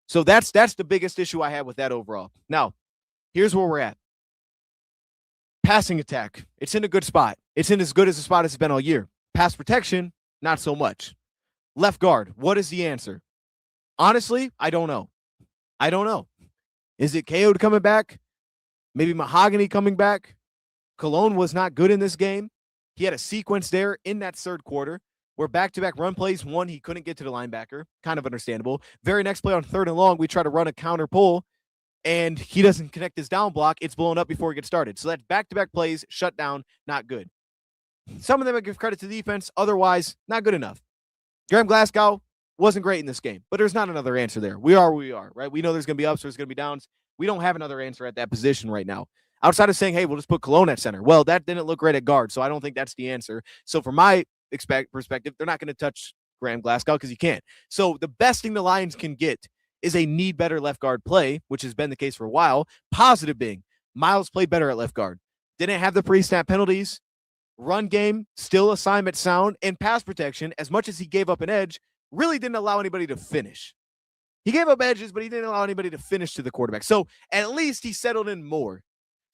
A: So that's the biggest issue I had with that overall. Now, here's where we're at. Passing attack. It's in a good spot. It's in as good as a spot as it's been all year. Pass protection, not so much. Left guard, what is the answer? Honestly, I don't know. I don't know. Is it KO coming back? Maybe Mahogany coming back? Cologne was not good in this game. He had a sequence there in that 3rd quarter where back-to-back run plays, one, he couldn't get to the linebacker. Kind of understandable. Very next play on 3rd and long, we try to run a counter pull, and he doesn't connect his down block. It's blown up before it gets started. So that's back-to-back plays, shut down, not good. Some of them I give credit to the defense. Otherwise, not good enough. Graham Glasgow wasn't great in this game, but there's not another answer there. We are where we are, right? We know there's going to be ups, there's going to be downs. We don't have another answer at that position right now. Outside of saying, hey, we'll just put Cologne at center. Well, that didn't look great at guard, so I don't think that's the answer. So from my perspective, they're not going to touch Graham Glasgow because you can't. So the best thing the Lions can get is a need better left guard play, which has been the case for a while. Positive being, Miles played better at left guard. Didn't have the pre-snap penalties. Run game, still assignment sound, and pass protection, as much as he gave up an edge, really didn't allow anybody to finish. He gave up edges, but he didn't allow anybody to finish to the quarterback. So at least he settled in more.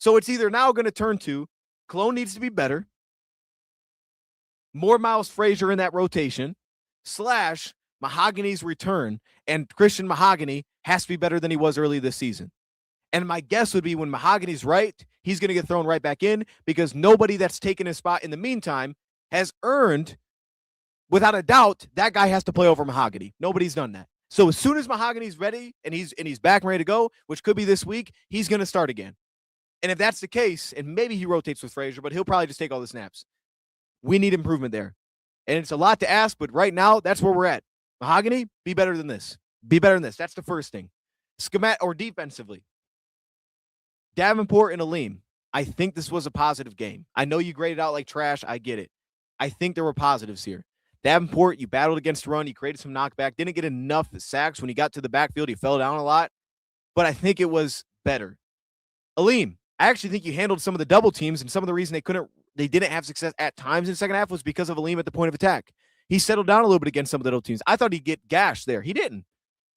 A: So it's either now going to turn to Cologne needs to be better, more Miles Frazier in that rotation, / Mahogany's return, and Christian Mahogany has to be better than he was early this season. And my guess would be when Mahogany's right, he's going to get thrown right back in because nobody that's taken his spot in the meantime has earned, without a doubt, that guy has to play over Mahogany. Nobody's done that. So as soon as Mahogany's ready and he's back and ready to go, which could be this week, he's going to start again. And if that's the case, and maybe he rotates with Frazier, but he'll probably just take all the snaps. We need improvement there. And it's a lot to ask, but right now, that's where we're at. Mahogany, be better than this. Be better than this. That's the first thing. Or defensively. Davenport and Aleem. I think this was a positive game. I know you graded out like trash. I get it. I think there were positives here. Davenport, you battled against the run. You created some knockback. Didn't get enough sacks. When he got to the backfield, he fell down a lot. But I think it was better. Aleem, I actually think you handled some of the double teams, and some of the reason they didn't have success at times in the second half was because of Aleem at the point of attack. He settled down a little bit against some of the double teams. I thought he'd get gashed there. He didn't.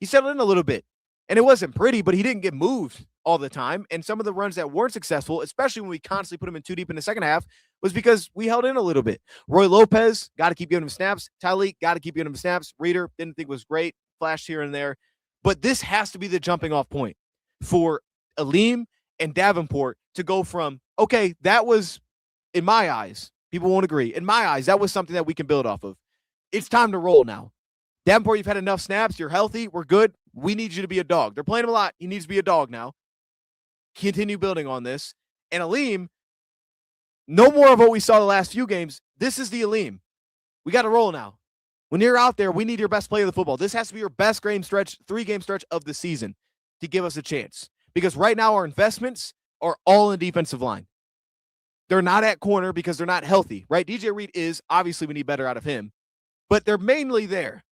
A: He settled in a little bit. And it wasn't pretty, but he didn't get moved all the time. And some of the runs that weren't successful, especially when we constantly put him in too deep in the second half, was because we held in a little bit. Roy Lopez, got to keep giving him snaps. Tyleek, got to keep giving him snaps. Reader, didn't think was great. Flashed here and there. But this has to be the jumping off point for Aleem and Davenport to go from, okay, that was, in my eyes, people won't agree. In my eyes, that was something that we can build off of. It's time to roll now. Davenport, you've had enough snaps. You're healthy. We're good. We need you to be a dog. They're playing him a lot. He needs to be a dog now. Continue building on this. And Aleem, no more of what we saw the last few games. This is the Aleem. We got to roll now. When you're out there, we need your best player of the football. This has to be your best game stretch, 3-game stretch of the season to give us a chance. Because right now our investments are all in defensive line. They're not at corner because they're not healthy, right? DJ Reed is. Obviously, we need better out of him. But they're mainly there.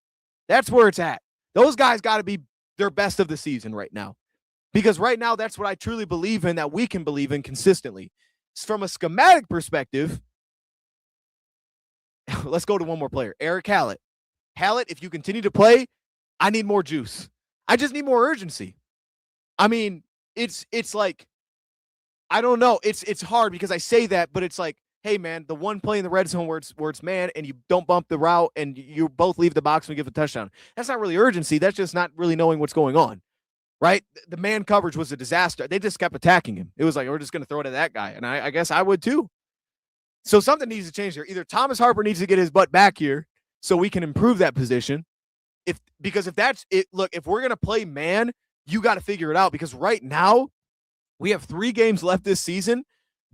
A: That's where it's at. Those guys got to be their best of the season right now. Because right now, that's what I truly believe in, that we can believe in consistently. From a schematic perspective, let's go to one more player. Eric Hallett. Hallett, if you continue to play, I need more juice. I just need more urgency. I mean, it's like, I don't know. It's hard because I say that, but it's like, hey, man, the one play in the red zone where it's man and you don't bump the route and you both leave the box and we give a touchdown. That's not really urgency. That's just not really knowing what's going on, right? The man coverage was a disaster. They just kept attacking him. It was like, we're just going to throw it at that guy. And I guess I would too. So something needs to change here. Either Thomas Harper needs to get his butt back here so we can improve that position. Because if that's it, look, if we're going to play man, you got to figure it out. Because right now, we have 3 games left this season.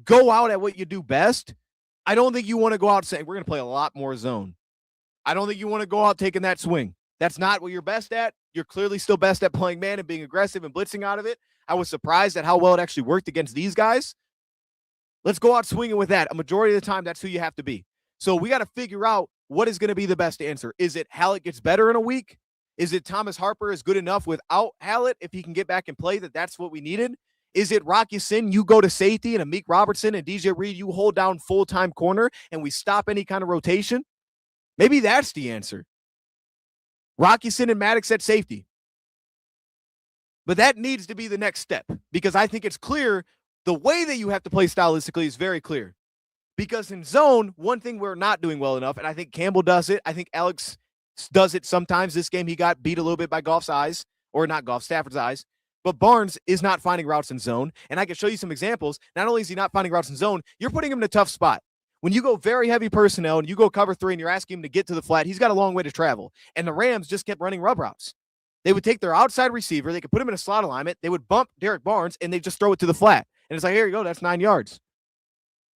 A: Go out at what you do best. I don't think you want to go out saying we're going to play a lot more zone. I don't think you want to go out taking that swing. That's not what you're best at. You're clearly still best at playing man and being aggressive and blitzing out of it. I was surprised at how well it actually worked against these guys. Let's go out swinging with that. A majority of the time, that's who you have to be. So we got to figure out what is going to be the best answer. Is it Hallett gets better in a week? Is it Thomas Harper is good enough without Hallett if he can get back and play that's what we needed? Is it Rocky Sin, you go to safety, and Amik Robertson and DJ Reed, you hold down full-time corner, and we stop any kind of rotation? Maybe that's the answer. Rocky Sin and Maddox at safety. But that needs to be the next step because I think it's clear the way that you have to play stylistically is very clear. Because in zone, one thing we're not doing well enough, and I think Campbell does it. I think Alex does it sometimes. This game, he got beat a little bit by Stafford's eyes. But Barnes is not finding routes in zone. And I can show you some examples. Not only is he not finding routes in zone, you're putting him in a tough spot. When you go very heavy personnel and you go cover 3 and you're asking him to get to the flat, he's got a long way to travel. And the Rams just kept running rub routes. They would take their outside receiver, they could put him in a slot alignment, they would bump Derek Barnes, and they just throw it to the flat. And it's like, here you go, that's 9 yards.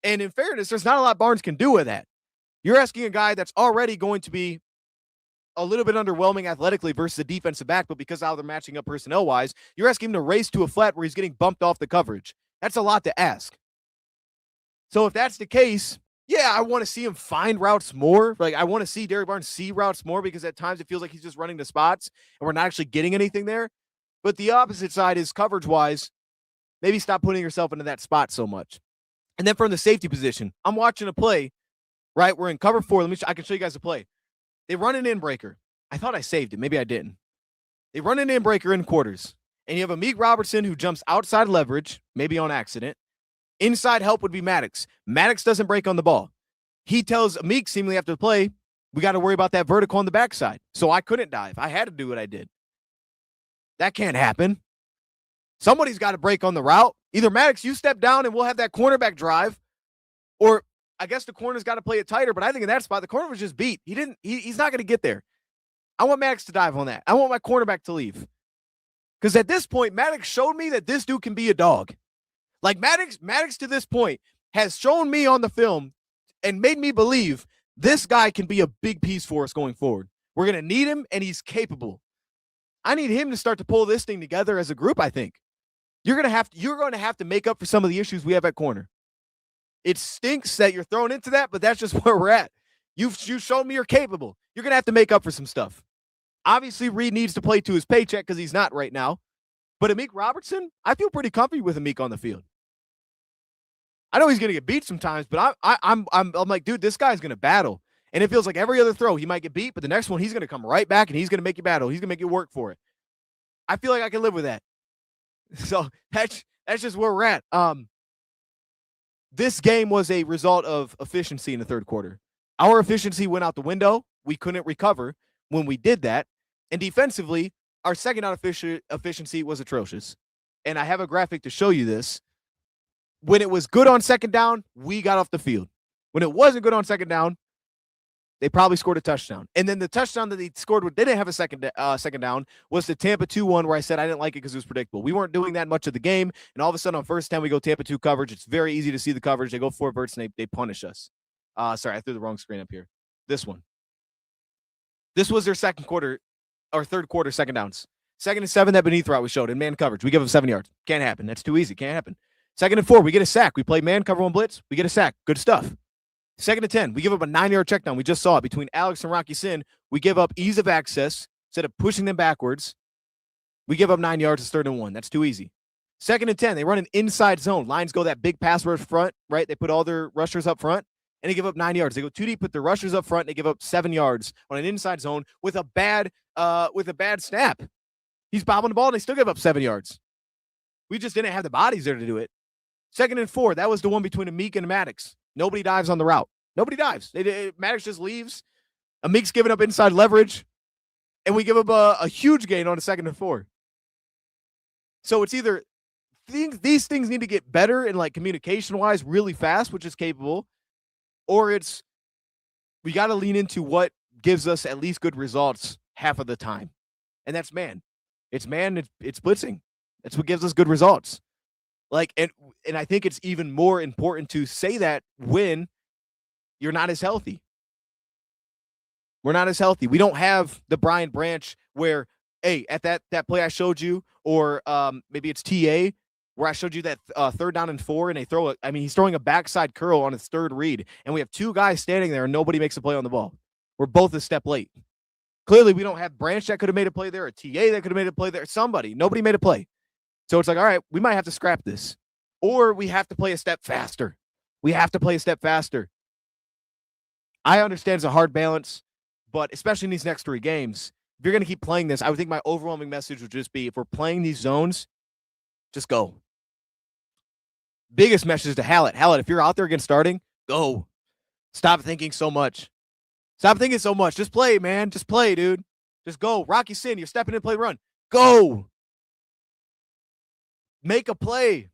A: And in fairness, there's not a lot Barnes can do with that. You're asking a guy that's already going to be a little bit underwhelming athletically versus a defensive back, but because how they're matching up personnel-wise, you're asking him to race to a flat where he's getting bumped off the coverage. That's a lot to ask. So if that's the case, yeah, I want to see him find routes more. Like, I want to see Derek Barnes see routes more because at times it feels like he's just running the spots and we're not actually getting anything there. But the opposite side is coverage-wise, maybe stop putting yourself into that spot so much. And then from the safety position, I'm watching a play, right? We're in cover 4. I can show you guys the play. They run an in-breaker. I thought I saved it. Maybe I didn't. They run an in-breaker in quarters. And you have Amik Robertson who jumps outside leverage, maybe on accident. Inside help would be Maddox. Maddox doesn't break on the ball. He tells Amik seemingly after the play, we got to worry about that vertical on the backside. So I couldn't dive. I had to do what I did. That can't happen. Somebody's got to break on the route. Either Maddox, you step down and we'll have that cornerback drive, or I guess the corner's got to play it tighter. But I think in that spot, the corner was just beat. He's not going to get there. I want Maddox to dive on that. I want my cornerback to leave. Because at this point, Maddox showed me that this dude can be a dog. Like Maddox to this point has shown me on the film and made me believe this guy can be a big piece for us going forward. We're going to need him, and he's capable. I need him to start to pull this thing together as a group, I think. You're going to have to make up for some of the issues we have at corner. It stinks that you're thrown into that, but that's just where we're at. You've shown me you're capable. You're going to have to make up for some stuff. Obviously, Reed needs to play to his paycheck because he's not right now. But Amik Robertson, I feel pretty comfy with Amik on the field. I know he's going to get beat sometimes, but I'm like, dude, this guy's going to battle. And it feels like every other throw, he might get beat, but the next one, he's going to come right back and he's going to make you battle. He's going to make you work for it. I feel like I can live with that. So that's just where we're at. This game was a result of efficiency in the third quarter. Our efficiency went out the window. We couldn't recover when we did that. And defensively, our second down efficiency was atrocious. And I have a graphic to show you this. When it was good on second down, we got off the field. When it wasn't good on second down, they probably scored a touchdown. And then the touchdown that they scored when they didn't have a second down was the Tampa 2-1 where I said I didn't like it because it was predictable. We weren't doing that much of the game, and all of a sudden on first 10 we go Tampa 2 coverage. It's very easy to see the coverage. They go 4 verts, and they punish us. Sorry, I threw the wrong screen up here. This one. This was their third quarter second downs. 2nd and 7, that beneath route we showed in man coverage. We give up 7 yards. Can't happen. That's too easy. Can't happen. 2nd and 4, we get a sack. We play man cover 1 blitz. We get a sack. Good stuff. 2nd and 10, we give up a 9-yard check down. We just saw it between Alex and Rocky Sin. We give up ease of access instead of pushing them backwards. We give up 9 yards. It's 3rd and 1. That's too easy. 2nd and 10, they run an inside zone. Lions go that big pass rush front, right? They put all their rushers up front, and they give up 9 yards. They go too deep, put their rushers up front, and they give up 7 yards on an inside zone with a bad snap. He's bobbing the ball, and they still give up 7 yards. We just didn't have the bodies there to do it. 2nd and 4, that was the one between Amik and Maddox. Nobody dives on the route. Nobody dives. Maddox just leaves. Amik's giving up inside leverage, and we give up a huge gain on a 2nd and 4. So it's either these things need to get better in like communication-wise really fast, which is capable, or it's we got to lean into what gives us at least good results half of the time, and that's man. It's man. It's blitzing. That's what gives us good results. Like, and I think it's even more important to say that when you're not as healthy. We're not as healthy. We don't have the Brian Branch where, hey, at that play I showed you, or maybe it's TA, where I showed you that 3rd down and 4, and he's throwing a backside curl on his 3rd read, and we have 2 guys standing there, and nobody makes a play on the ball. We're both a step late. Clearly, we don't have Branch that could have made a play there, a TA that could have made a play there, somebody. Nobody made a play. So it's like, all right, we might have to scrap this. Or we have to play a step faster. I understand it's a hard balance, but especially in these next 3 games, if you're going to keep playing this, I would think my overwhelming message would just be, if we're playing these zones, just go. Biggest message to Hallett. Hallett, if you're out there again starting, go. Stop thinking so much. Just play, man. Just play, dude. Just go. Rocky Sin, you're stepping in, play, run. Go. Make a play.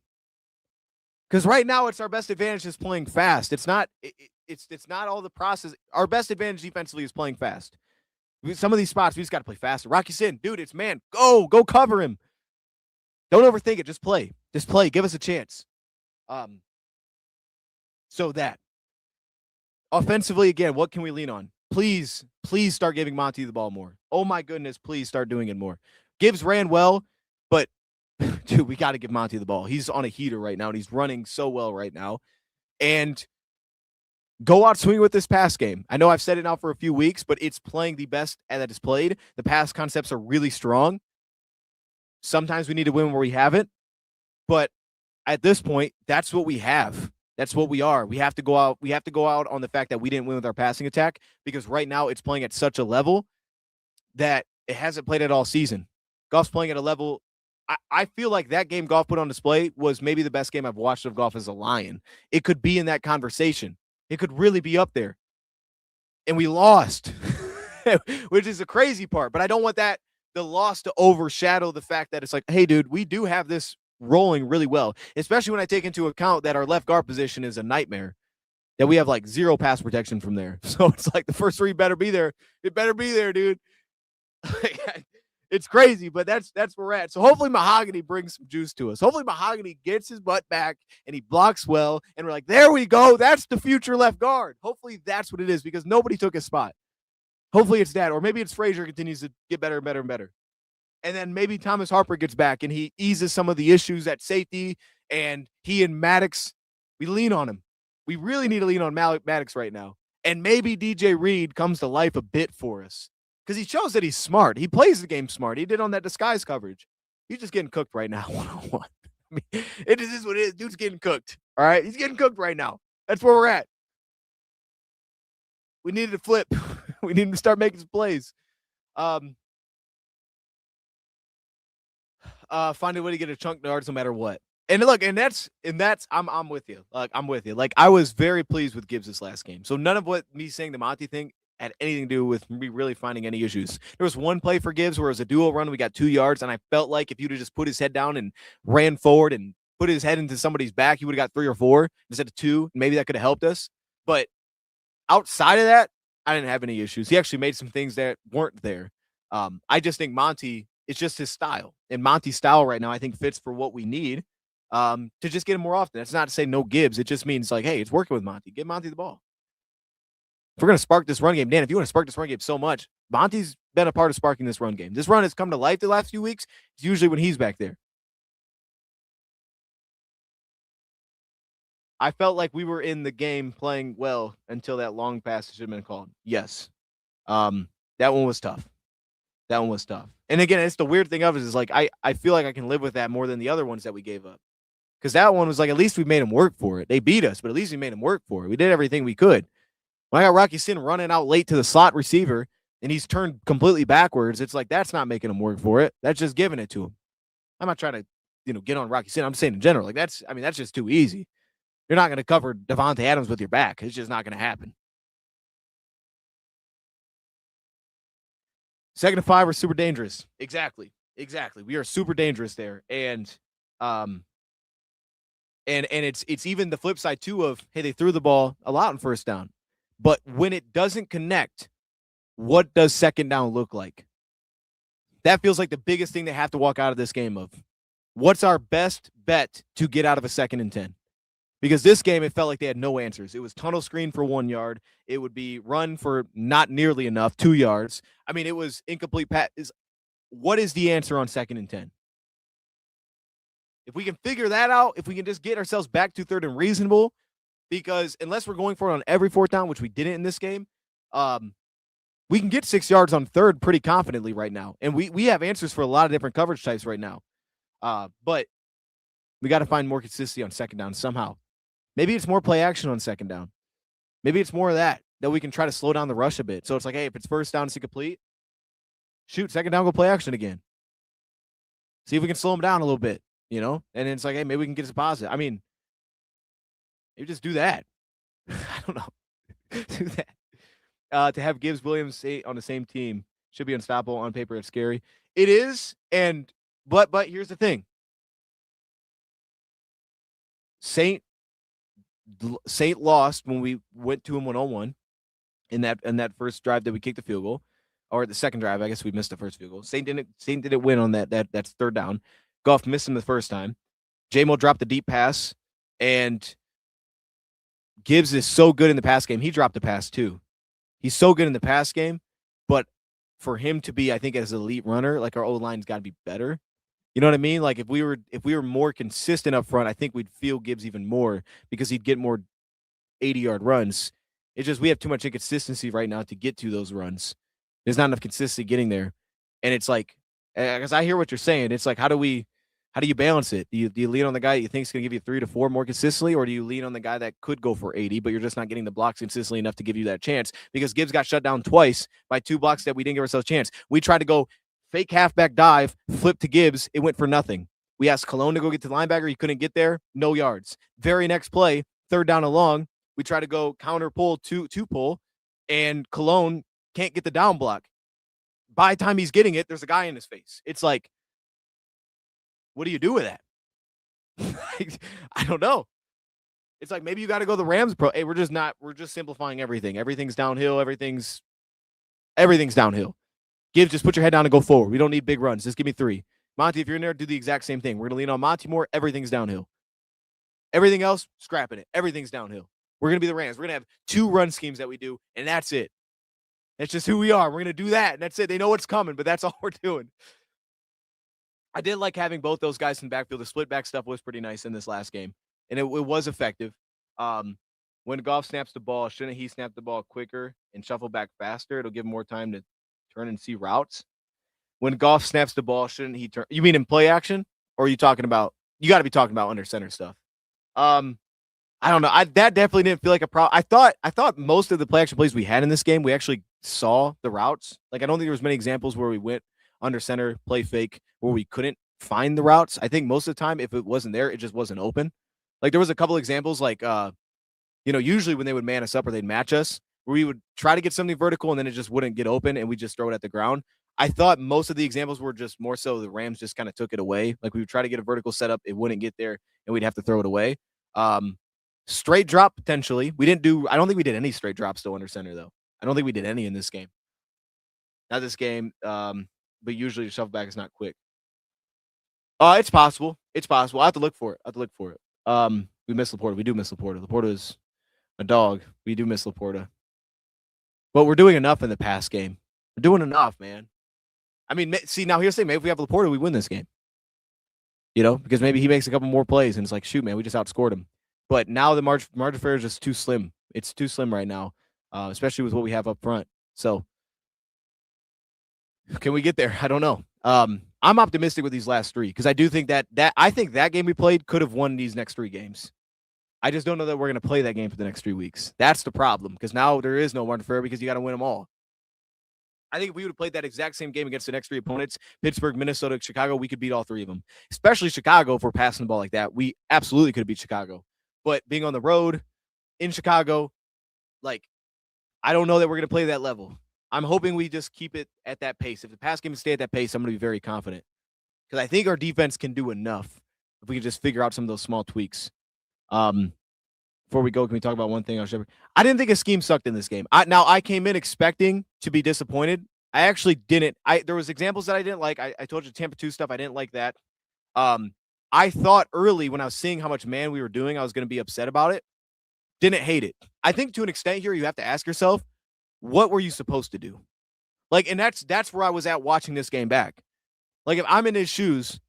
A: Because right now it's our best advantage is playing fast. It's not all the process. Our best advantage defensively is playing fast. Some of these spots, we just got to play faster. Rocky Sin, dude, it's man. Go cover him. Don't overthink it. Just play. Give us a chance. So that. Offensively, again, what can we lean on? Please start giving Monty the ball more. Oh, my goodness, please start doing it more. Gibbs ran well, but, dude, we got to give Monty the ball. He's on a heater right now, and he's running so well right now. And go out swinging with this pass game. I know I've said it now for a few weeks, but it's playing the best that it's played. The pass concepts are really strong. Sometimes we need to win where we haven't. But at this point, that's what we have. That's what we are. We have to go out. We have to go out on the fact that we didn't win with our passing attack, because right now it's playing at such a level that it hasn't played at all season. Goff's playing at a level. I feel like that game Goff put on display was maybe the best game I've watched of Goff as a Lion. It could be in that conversation. It could really be up there. And we lost, which is the crazy part. But I don't want that the loss to overshadow the fact that it's like, hey, dude, we do have this rolling really well, especially when I take into account that our left guard position is a nightmare, that we have like zero pass protection from there. So it's like the first three better be there. It better be there, dude. It's crazy, but that's where we're at. So hopefully Mahogany brings some juice to us. Hopefully Mahogany gets his butt back and he blocks well. And we're like, there we go. That's the future left guard. Hopefully that's what it is because nobody took his spot. Hopefully it's that. Or maybe it's Frazier continues to get better and better and better. And then maybe Thomas Harper gets back and he eases some of the issues at safety. And he and Maddox, we lean on him. We really need to lean on Maddox right now. And maybe DJ Reed comes to life a bit for us. Because he shows that he's smart. He plays the game smart. He did on that disguise coverage. He's just getting cooked right now, one-on-one. I mean, it is what it is. Dude's getting cooked. All right? He's getting cooked right now. That's where we're at. We needed to flip. We need to start making some plays. Find a way to get a chunk yards no matter what. And look, and that's I'm with you. Like I'm with you. Like I was very pleased with Gibbs this last game. So none of what me saying the Monty thing had anything to do with me really finding any issues. There was one play for Gibbs where it was a dual run. We got 2 yards, and I felt like if you'd have just put his head down and ran forward and put his head into somebody's back, he would have got 3 or 4 instead of 2. Maybe that could have helped us. But outside of that, I didn't have any issues. He actually made some things that weren't there. I just think Monty, it's just his style. And Monty's style right now, I think, fits for what we need to just get him more often. That's not to say no Gibbs. It just means like, hey, it's working with Monty. Give Monty the ball. If we're going to spark this run game, Dan, if you want to spark this run game so much, Monty's been a part of sparking this run game. This run has come to life the last few weeks. It's usually when he's back there. I felt like we were in the game playing well until that long pass should have been called. Yes. That one was tough. That one was tough. And again, it's the weird thing of it is like I feel like I can live with that more than the other ones that we gave up. Because that one was like, at least we made him work for it. They beat us, but at least we made him work for it. We did everything we could. When I got Rocky Sin running out late to the slot receiver and he's turned completely backwards, it's like that's not making him work for it. That's just giving it to him. I'm not trying to, get on Rocky Sin. I'm saying in general, like that's just too easy. You're not going to cover Devontae Adams with your back. It's just not going to happen. 2nd and 5 are super dangerous. Exactly. We are super dangerous there. And it's even the flip side too of, hey, they threw the ball a lot on first down. But when it doesn't connect, what does 2nd down look like? That feels like the biggest thing they have to walk out of this game of. What's our best bet to get out of a 2nd and 10? Because this game, it felt like they had no answers. It was tunnel screen for 1 yard. It would be run for not nearly enough, 2 yards. I mean, it was incomplete pass. What is the answer on 2nd and 10? If we can figure that out, if we can just get ourselves back to 3rd and reasonable, because unless we're going for it on every 4th down, which we didn't in this game, we can get 6 yards on 3rd pretty confidently right now. And we have answers for a lot of different coverage types right now. But we got to find more consistency on 2nd down somehow. Maybe it's more play action on 2nd down. Maybe it's more of that we can try to slow down the rush a bit. So it's like, hey, if it's 1st down, it's incomplete. Shoot, 2nd down, go play action again. See if we can slow them down a little bit, And then it's like, hey, maybe we can get a positive. I mean, maybe just do that. I don't know. Do that. To have Gibbs Williams on the same team should be unstoppable on paper. It's scary. It is, but here's the thing. Saint lost when we went to him 1-on-1 in that first drive that we kicked the field goal, or the second drive. I guess we missed the first field goal. Saint didn't win on that's 3rd down. Goff missed him the first time. J-Mo dropped the deep pass, and Gibbs is so good in the pass game. He dropped the pass too. He's so good in the pass game, but for him to be, I think, as an elite runner, like our O-line's got to be better. You know what I mean? Like if we were more consistent up front, I think we'd feel Gibbs even more because he'd get more 80-yard runs. It's just we have too much inconsistency right now to get to those runs. There's not enough consistency getting there. And it's like, because I hear what you're saying. It's like, how do you balance it? Do you lean on the guy you think is going to give you 3 to 4 more consistently, or do you lean on the guy that could go for 80, but you're just not getting the blocks consistently enough to give you that chance? Because Gibbs got shut down twice by 2 blocks that we didn't give ourselves a chance. We tried to go fake halfback dive, flip to Gibbs. It went for nothing. We asked Cologne to go get to the linebacker. He couldn't get there. No yards. Very next play, 3rd down and long. We try to go counter pull, two pull, and Cologne can't get the down block. by the time he's getting it, there's a guy in his face. It's like, what do you do with that? I don't know. It's like maybe you got to go the Rams pro. Hey, we're just simplifying everything. Everything's downhill. Everything's downhill. Just put your head down and go forward. We don't need big runs. Just give me 3. Monty, if you're in there, do the exact same thing. We're going to lean on Monty more. Everything's downhill. Everything else, scrapping it. Everything's downhill. We're going to be the Rams. We're going to have 2 run schemes that we do, and that's it. That's just who we are. We're going to do that, and that's it. They know what's coming, but that's all we're doing. I did like having both those guys in the backfield. The split back stuff was pretty nice in this last game, and it was effective. When Goff snaps the ball, shouldn't he snap the ball quicker and shuffle back faster? It'll give him more time to turn and see routes. When Goff snaps the ball, shouldn't he turn? You mean in play action, or are you talking about? You got to be talking about under center stuff. I don't know. That definitely didn't feel like a problem. I thought most of the play action plays we had in this game, we actually saw the routes. Like, I don't think there was many examples where we went under center, play fake, where we couldn't find the routes. I think most of the time, if it wasn't there, it just wasn't open. Like, there was a couple examples, like, usually when they would man us up or they'd match us, where we would try to get something vertical and then it just wouldn't get open and we just throw it at the ground. I thought most of the examples were just more so the Rams just kind of took it away. Like, we would try to get a vertical setup, it wouldn't get there, and we'd have to throw it away. Straight drop, potentially. I don't think we did any straight drops, though, under center, though. I don't think we did any in this game. Not this game, but usually the shuffle back is not quick. It's possible. It's possible. I have to look for it. We miss Laporta. We do miss Laporta. Laporta is a dog. We do miss Laporta. But we're doing enough in the pass game. We're doing enough, man. I mean, see, now here's the thing. Maybe if we have Laporta, we win this game. Because maybe he makes a couple more plays, and it's like, shoot, man, we just outscored him. But now the margin of error is just too slim. It's too slim right now, especially with what we have up front. So can we get there? I don't know. I'm optimistic with these last 3 because I do think that game we played could have won these next 3 games. I just don't know that we're going to play that game for the next 3 weeks. That's the problem because now there is no margin of error because you got to win them all. I think if we would have played that exact same game against the next 3 opponents, Pittsburgh, Minnesota, Chicago, we could beat all 3 of them, especially Chicago. If we're passing the ball like that, we absolutely could have beat Chicago. But being on the road in Chicago, like, I don't know that we're going to play that level. I'm hoping we just keep it at that pace. If the pass game stay at that pace, I'm going to be very confident because I think our defense can do enough if we can just figure out some of those small tweaks. Before we go, can we talk about one thing? I didn't think a scheme sucked in this game. I came in expecting to be disappointed. I actually didn't. There was examples that I didn't like. I told you Tampa 2 stuff. I didn't like that. I thought early when I was seeing how much man we were doing, I was going to be upset about it. Didn't hate it. I think to an extent here, you have to ask yourself, what were you supposed to do? Like, and that's where I was at watching this game back. Like, if I'm in his shoes,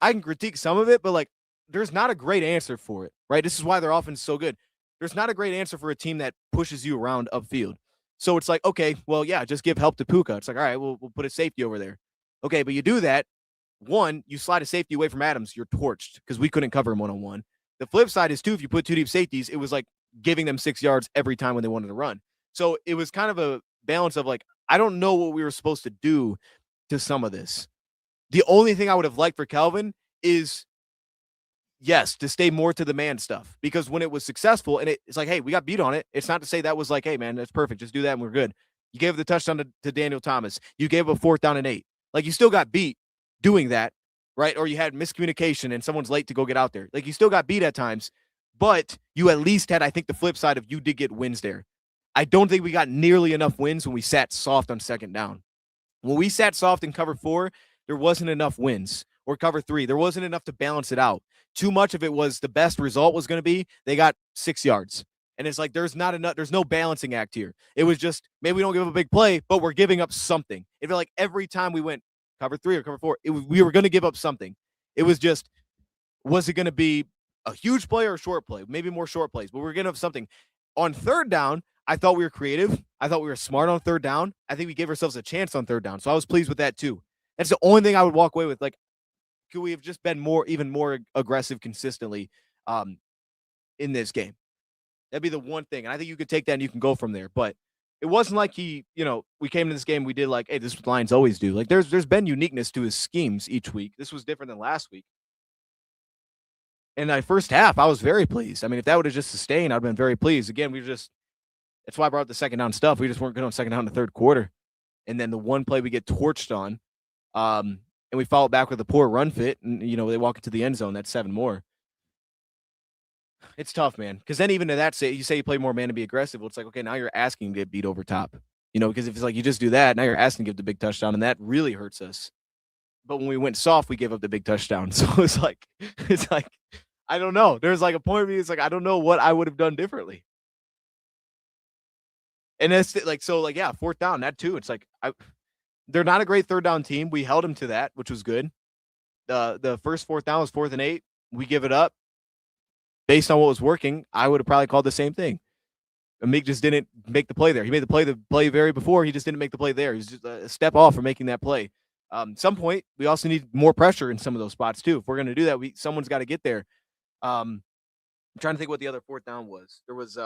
A: I can critique some of it, but like, there's not a great answer for it, right? This is why their offense is so good. There's not a great answer for a team that pushes you around upfield. So it's like, okay, well, yeah, just give help to Puka. It's like, all right, we'll put a safety over there. Okay, but you do that. One, you slide a safety away from Adams, you're torched because we couldn't cover him one-on-one. The flip side is, too, if you put 2 deep safeties, it was like giving them 6 yards every time when they wanted to run. So it was kind of a balance of like, I don't know what we were supposed to do to some of this. The only thing I would have liked for Calvin is, yes, to stay more to the man stuff. Because when it was successful, and it's like, hey, we got beat on it. It's not to say that was like, hey, man, that's perfect. Just do that and we're good. You gave the touchdown to Daniel Thomas. You gave a 4th down and 8. Like, you still got beat doing that, right? Or you had miscommunication and someone's late to go get out there. Like, you still got beat at times, but you at least had, I think, the flip side of you did get wins there. I don't think we got nearly enough wins when we sat soft on 2nd down. When we sat soft in cover 4, there wasn't enough wins. Or cover 3, there wasn't enough to balance it out. Too much of it was the best result was going to be they got 6 yards. And it's like there's not enough, there's no balancing act here. It was just, maybe we don't give up a big play, but we're giving up something. It felt like every time we went cover 3 or cover 4, we were going to give up something. It was just, was it going to be a huge play or a short play? Maybe more short plays, but we're going to have something. On 3rd down, I thought we were creative. I thought we were smart on 3rd down. I think we gave ourselves a chance on 3rd down. So I was pleased with that too. That's the only thing I would walk away with. Like, could we have just been even more aggressive consistently in this game? That'd be the one thing. And I think you could take that and you can go from there. But it wasn't like we came to this game, we did like, hey, this is what Lions always do. Like, there's been uniqueness to his schemes each week. This was different than last week. In the first half, I was very pleased. I mean, if that would have just sustained, I'd been very pleased. Again, that's why I brought up the 2nd down stuff. We just weren't good on 2nd down in the 3rd quarter. and then the one play we get torched on, and we follow back with a poor run fit, and they walk into the end zone. That's 7 more. It's tough, man. Because then even to that, you say you play more man to be aggressive. Well, it's like, okay, now you're asking to get beat over top. Because if it's like you just do that, now you're asking to give the big touchdown, and that really hurts us. But when we went soft, we gave up the big touchdown. So it's like I don't know. There's like a point of me. It's like I don't know what I would have done differently. And it's like yeah, 4th down, that too. It's like they're not a great 3rd down team. We held them to that, which was good. The first 4th down was 4th and 8. We give it up. Based on what was working, I would have probably called the same thing. Meek just didn't make the play there. He made the play very before. He just didn't make the play there. He's just a step off from making that play. Some point, we also need more pressure in some of those spots too. If we're going to do that, someone's got to get there. I'm trying to think what the other 4th down was. There was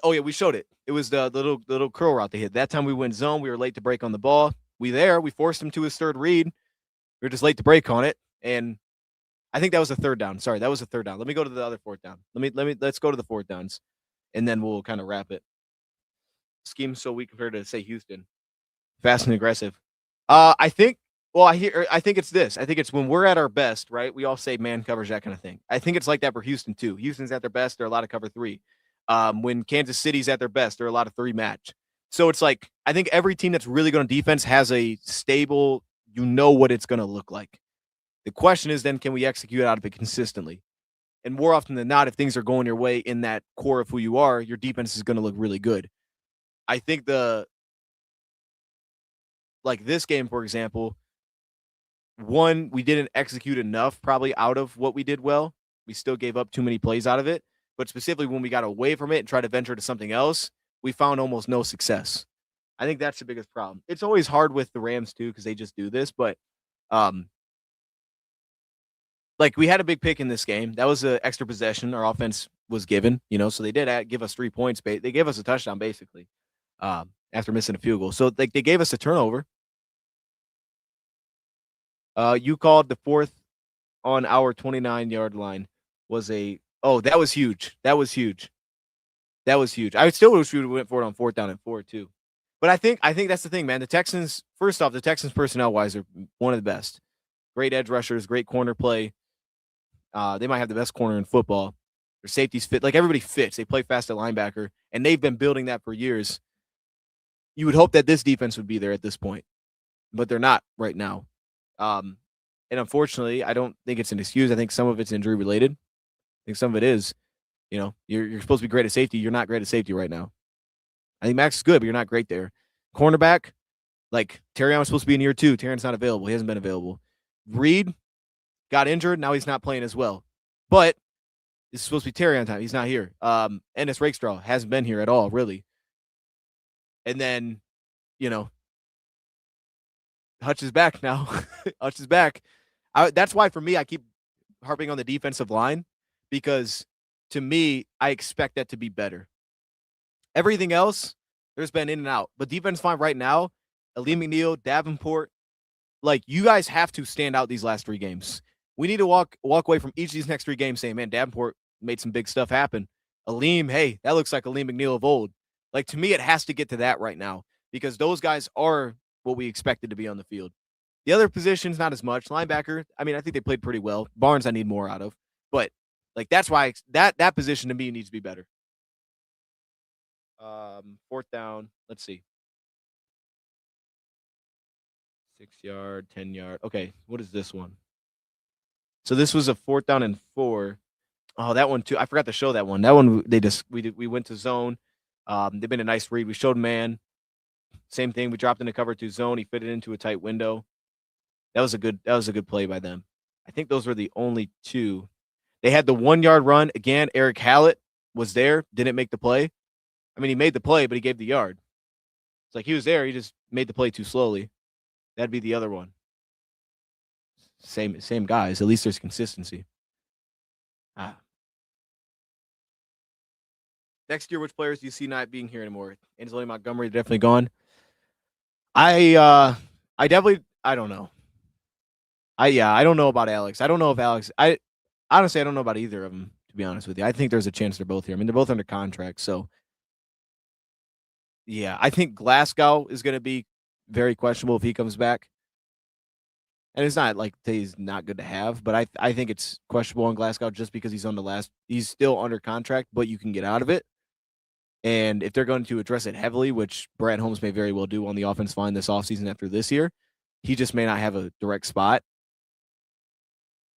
A: oh yeah, we showed it. It was the little curl route they hit. That time we went zone. We were late to break on the ball. We forced him to his 3rd read. We were just late to break on it, and I think that was a 3rd down. Sorry, that was a 3rd down. Let me go to the other 4th down. Let's go to the 4th downs, and then we'll kind of wrap it. Scheme so weak compared to say Houston, fast and aggressive. I think. Well, I think it's this. I think it's when we're at our best, right? We all say man coverage, that kind of thing. I think it's like that for Houston too. Houston's at their best. They're a lot of cover 3. When Kansas City's at their best, they're a lot of 3 match. So it's like I think every team that's really going to defense has a stable. What it's going to look like. The question is then, can we execute out of it consistently? And more often than not, if things are going your way in that core of who you are, your defense is going to look really good. I think this game, for example, one, we didn't execute enough probably out of what we did well. We still gave up too many plays out of it. But specifically when we got away from it and tried to venture to something else, we found almost no success. I think that's the biggest problem. It's always hard with the Rams too because they just do this, but we had a big pick in this game. That was an extra possession our offense was given, so they did give us 3 points. They gave us a touchdown basically after missing a field goal. So they gave us a turnover. You called the 4th on our 29-yard line was that was huge. That was huge. I still wish we would have went for it on 4th down and 4 too. But I think that's the thing, man. The Texans, first off, personnel-wise are one of the best. Great edge rushers, great corner play. They might have the best corner in football. Their safeties fit. Like, everybody fits. They play fast at linebacker, and they've been building that for years. You would hope that this defense would be there at this point, but they're not right now. And unfortunately, I don't think it's an excuse. I think some of it's injury-related. I think some of it is, you're supposed to be great at safety. You're not great at safety right now. I think Max is good, but you're not great there. Cornerback, Terrion was supposed to be in year 2. Terrion's not available. He hasn't been available. Reed got injured. Now he's not playing as well. But this is supposed to be Terrion time. He's not here. Ennis Rakestraw hasn't been here at all, really. And then, Hutch is back now. Hutch is back. That's why, for me, I keep harping on the defensive line because, to me, I expect that to be better. Everything else, there's been in and out. But defense line right now, Alim McNeill, Davenport, you guys have to stand out these last 3 games. We need to walk away from each of these next 3 games saying, man, Davenport made some big stuff happen. Alim, hey, that looks like Alim McNeill of old. To me, it has to get to that right now because those guys are what we expected to be on the field. The other positions, not as much. Linebacker, I think they played pretty well. Barnes, I need more out of. But, that's why that position to me needs to be better. 4th down. Let's see. 6-yard, 10-yard. Okay, what is this one? So this was a 4th down and 4. Oh, that one too. I forgot to show that one. That one we went to zone. They've been a nice read. We showed man. Same thing. We dropped into cover 2 zone. He fitted into a tight window. That was a good play by them. I think those were the only 2. They had the 1-yard run again. Eric Hallett was there. Didn't make the play. He made the play, but he gave the yard. It's he was there. He just made the play too slowly. That'd be the other one. Same guys. At least there's consistency. Next year, which players do you see not being here anymore? Anzalone Montgomery, definitely gone. I don't know. I don't know about Alex. I don't know if Alex. Honestly, I don't know about either of them, to be honest with you. I think there's a chance they're both here. They're both under contract, so Yeah, I think Glasgow is going to be very questionable if he comes back. And it's not like he's not good to have, but I think it's questionable on Glasgow just because he's still under contract, but you can get out of it. And if they're going to address it heavily, which Brad Holmes may very well do on the offensive line this offseason after this year, he just may not have a direct spot.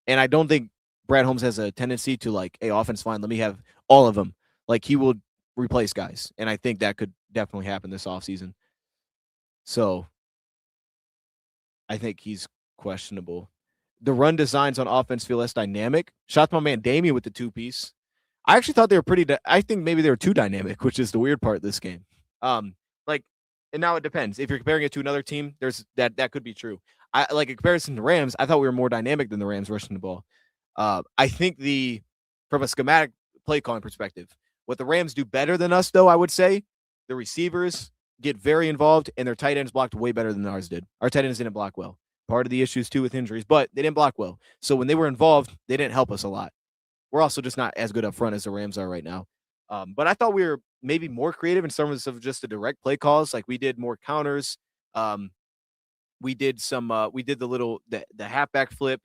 A: And I don't think Brad Holmes has a tendency to like, hey, offense line, let me have all of them. Like he will replace guys. And I think that could definitely happen this offseason. So I think he's questionable. The run designs on offense feel less dynamic. Shout out to my man Damien with the two-piece. I actually thought they were I think maybe they were too dynamic, which is the weird part of this game. Like, and now it depends. If you're comparing it to another team, there's that could be true. I like in comparison to Rams, I thought we were more dynamic than the Rams rushing the ball. I think from a schematic play calling perspective, what the Rams do better than us, though, I would say, the receivers get very involved and their tight ends blocked way better than ours did. Our tight ends didn't block well. Part of the issues too with injuries, but they didn't block well. So when they were involved, they didn't help us a lot. We're also just not as good up front as the Rams are right now. But I thought we were maybe more creative in terms of just the direct play calls. Like we did more counters. We did the halfback flip.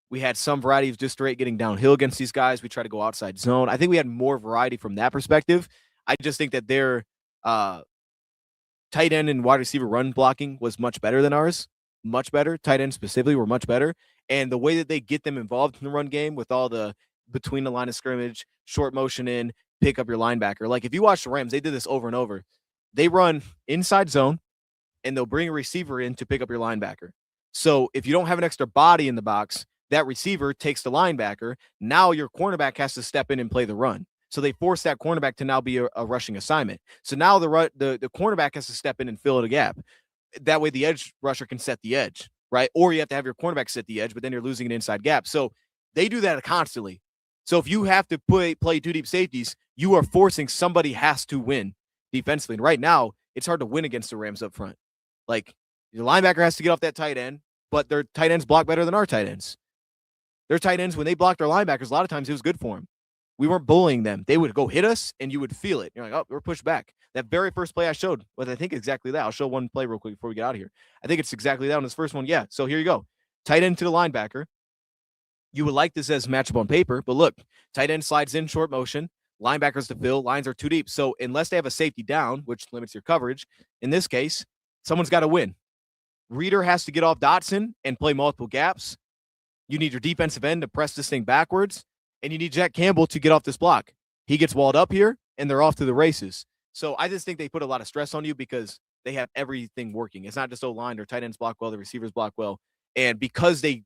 A: We had some variety of just straight getting downhill against these guys. We tried to go outside zone. I think we had more variety from that perspective. I just think that their tight end and wide receiver run blocking was much better than ours. Much better. Tight end specifically were much better. And the way that they get them involved in the run game with all the between the line of scrimmage, short motion in, pick up your linebacker. Like if you watch the Rams, they did this over and over. They run inside zone and they'll bring a receiver in to pick up your linebacker. So if you don't have an extra body in the box, that receiver takes the linebacker. Now your cornerback has to step in and play the run. So they force that cornerback to now be a rushing assignment. So now the cornerback has to step in and fill the gap. That way the edge rusher can set the edge, right? Or you have to have your cornerback set the edge, but then you're losing an inside gap. So they do that constantly. So if you have to play two deep safeties, you are forcing somebody has to win defensively. And right now, it's hard to win against the Rams up front. Like your linebacker has to get off that tight end, but their tight ends block better than our tight ends. Their tight ends, when they blocked our linebackers, a lot of times it was good for them. We weren't bullying them. They would go hit us, and you would feel it. You're like, oh, we're pushed back. That very first play I showed was, I think, exactly that. I'll show one play real quick before we get out of here. I think it's exactly that on this first one. Yeah, so here you go. Tight end to the linebacker. You would like this as matchup on paper, but look, tight end slides in short motion. Linebackers to fill. Lines are too deep. So unless they have a safety down, which limits your coverage, in this case, someone's got to win. Reader has to get off Dotson and play multiple gaps. You need your defensive end to press this thing backwards, and you need Jack Campbell to get off this block. He gets walled up here, and they're off to the races. So I just think they put a lot of stress on you because they have everything working. It's not just O-line. Their tight ends block well. The receivers block well. And because they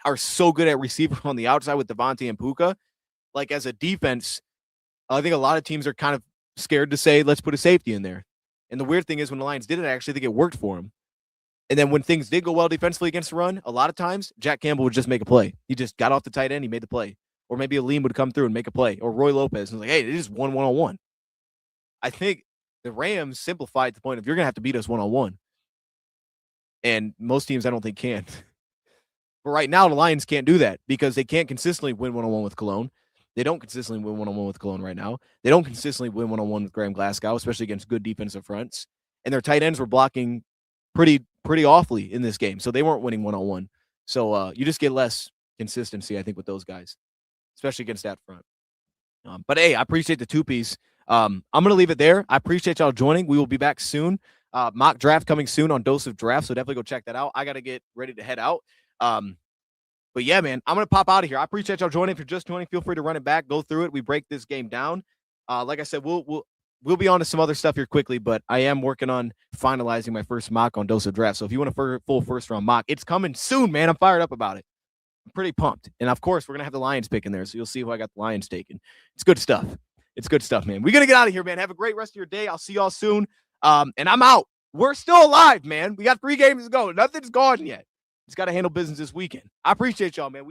A: are so good at receiver on the outside with Devontae and Puka, like as a defense, I think a lot of teams are kind of scared to say, let's put a safety in there. And the weird thing is when the Lions did it, I actually think it worked for them. And then when things did go well defensively against the run, a lot of times Jack Campbell would just make a play. He just got off the tight end, he made the play. Or maybe Aleem would come through and make a play. Or Roy Lopez and was like, hey, it is 1-1-on-1. I think the Rams simplified the point of you're going to have to beat us 1-on-1. And most teams I don't think can. But right now the Lions can't do that because they can't consistently win 1-on-1 with Cologne. They don't consistently win 1-on-1 with Cologne right now. They don't consistently win 1-on-1 with Graham Glasgow, especially against good defensive fronts. And their tight ends were blocking pretty awfully in this game. So they weren't winning 1-on-1. So you just get less consistency, I think, with those guys, especially against that front. But hey, I appreciate the two-piece. I'm going to leave it there. I appreciate y'all joining. We will be back soon. Mock draft coming soon on Dose of Draft. So definitely go check that out. I got to get ready to head out. But yeah, man, I'm going to pop out of here. I appreciate y'all joining. If you're just joining, feel free to run it back, go through it. We break this game down. Like I said, we'll be on to some other stuff here quickly, but I am working on finalizing my first mock on Dose of Draft. So if you want a full first round mock, it's coming soon, man. I'm fired up about it. I'm pretty pumped. And of course, we're going to have the Lions pick in there. So you'll see who I got the Lions taking. It's good stuff. It's good stuff, man. We're going to get out of here, man. Have a great rest of your day. I'll see y'all soon. And I'm out. We're still alive, man. We got 3 games to go. Nothing's gone yet. Just got to handle business this weekend. I appreciate y'all, man.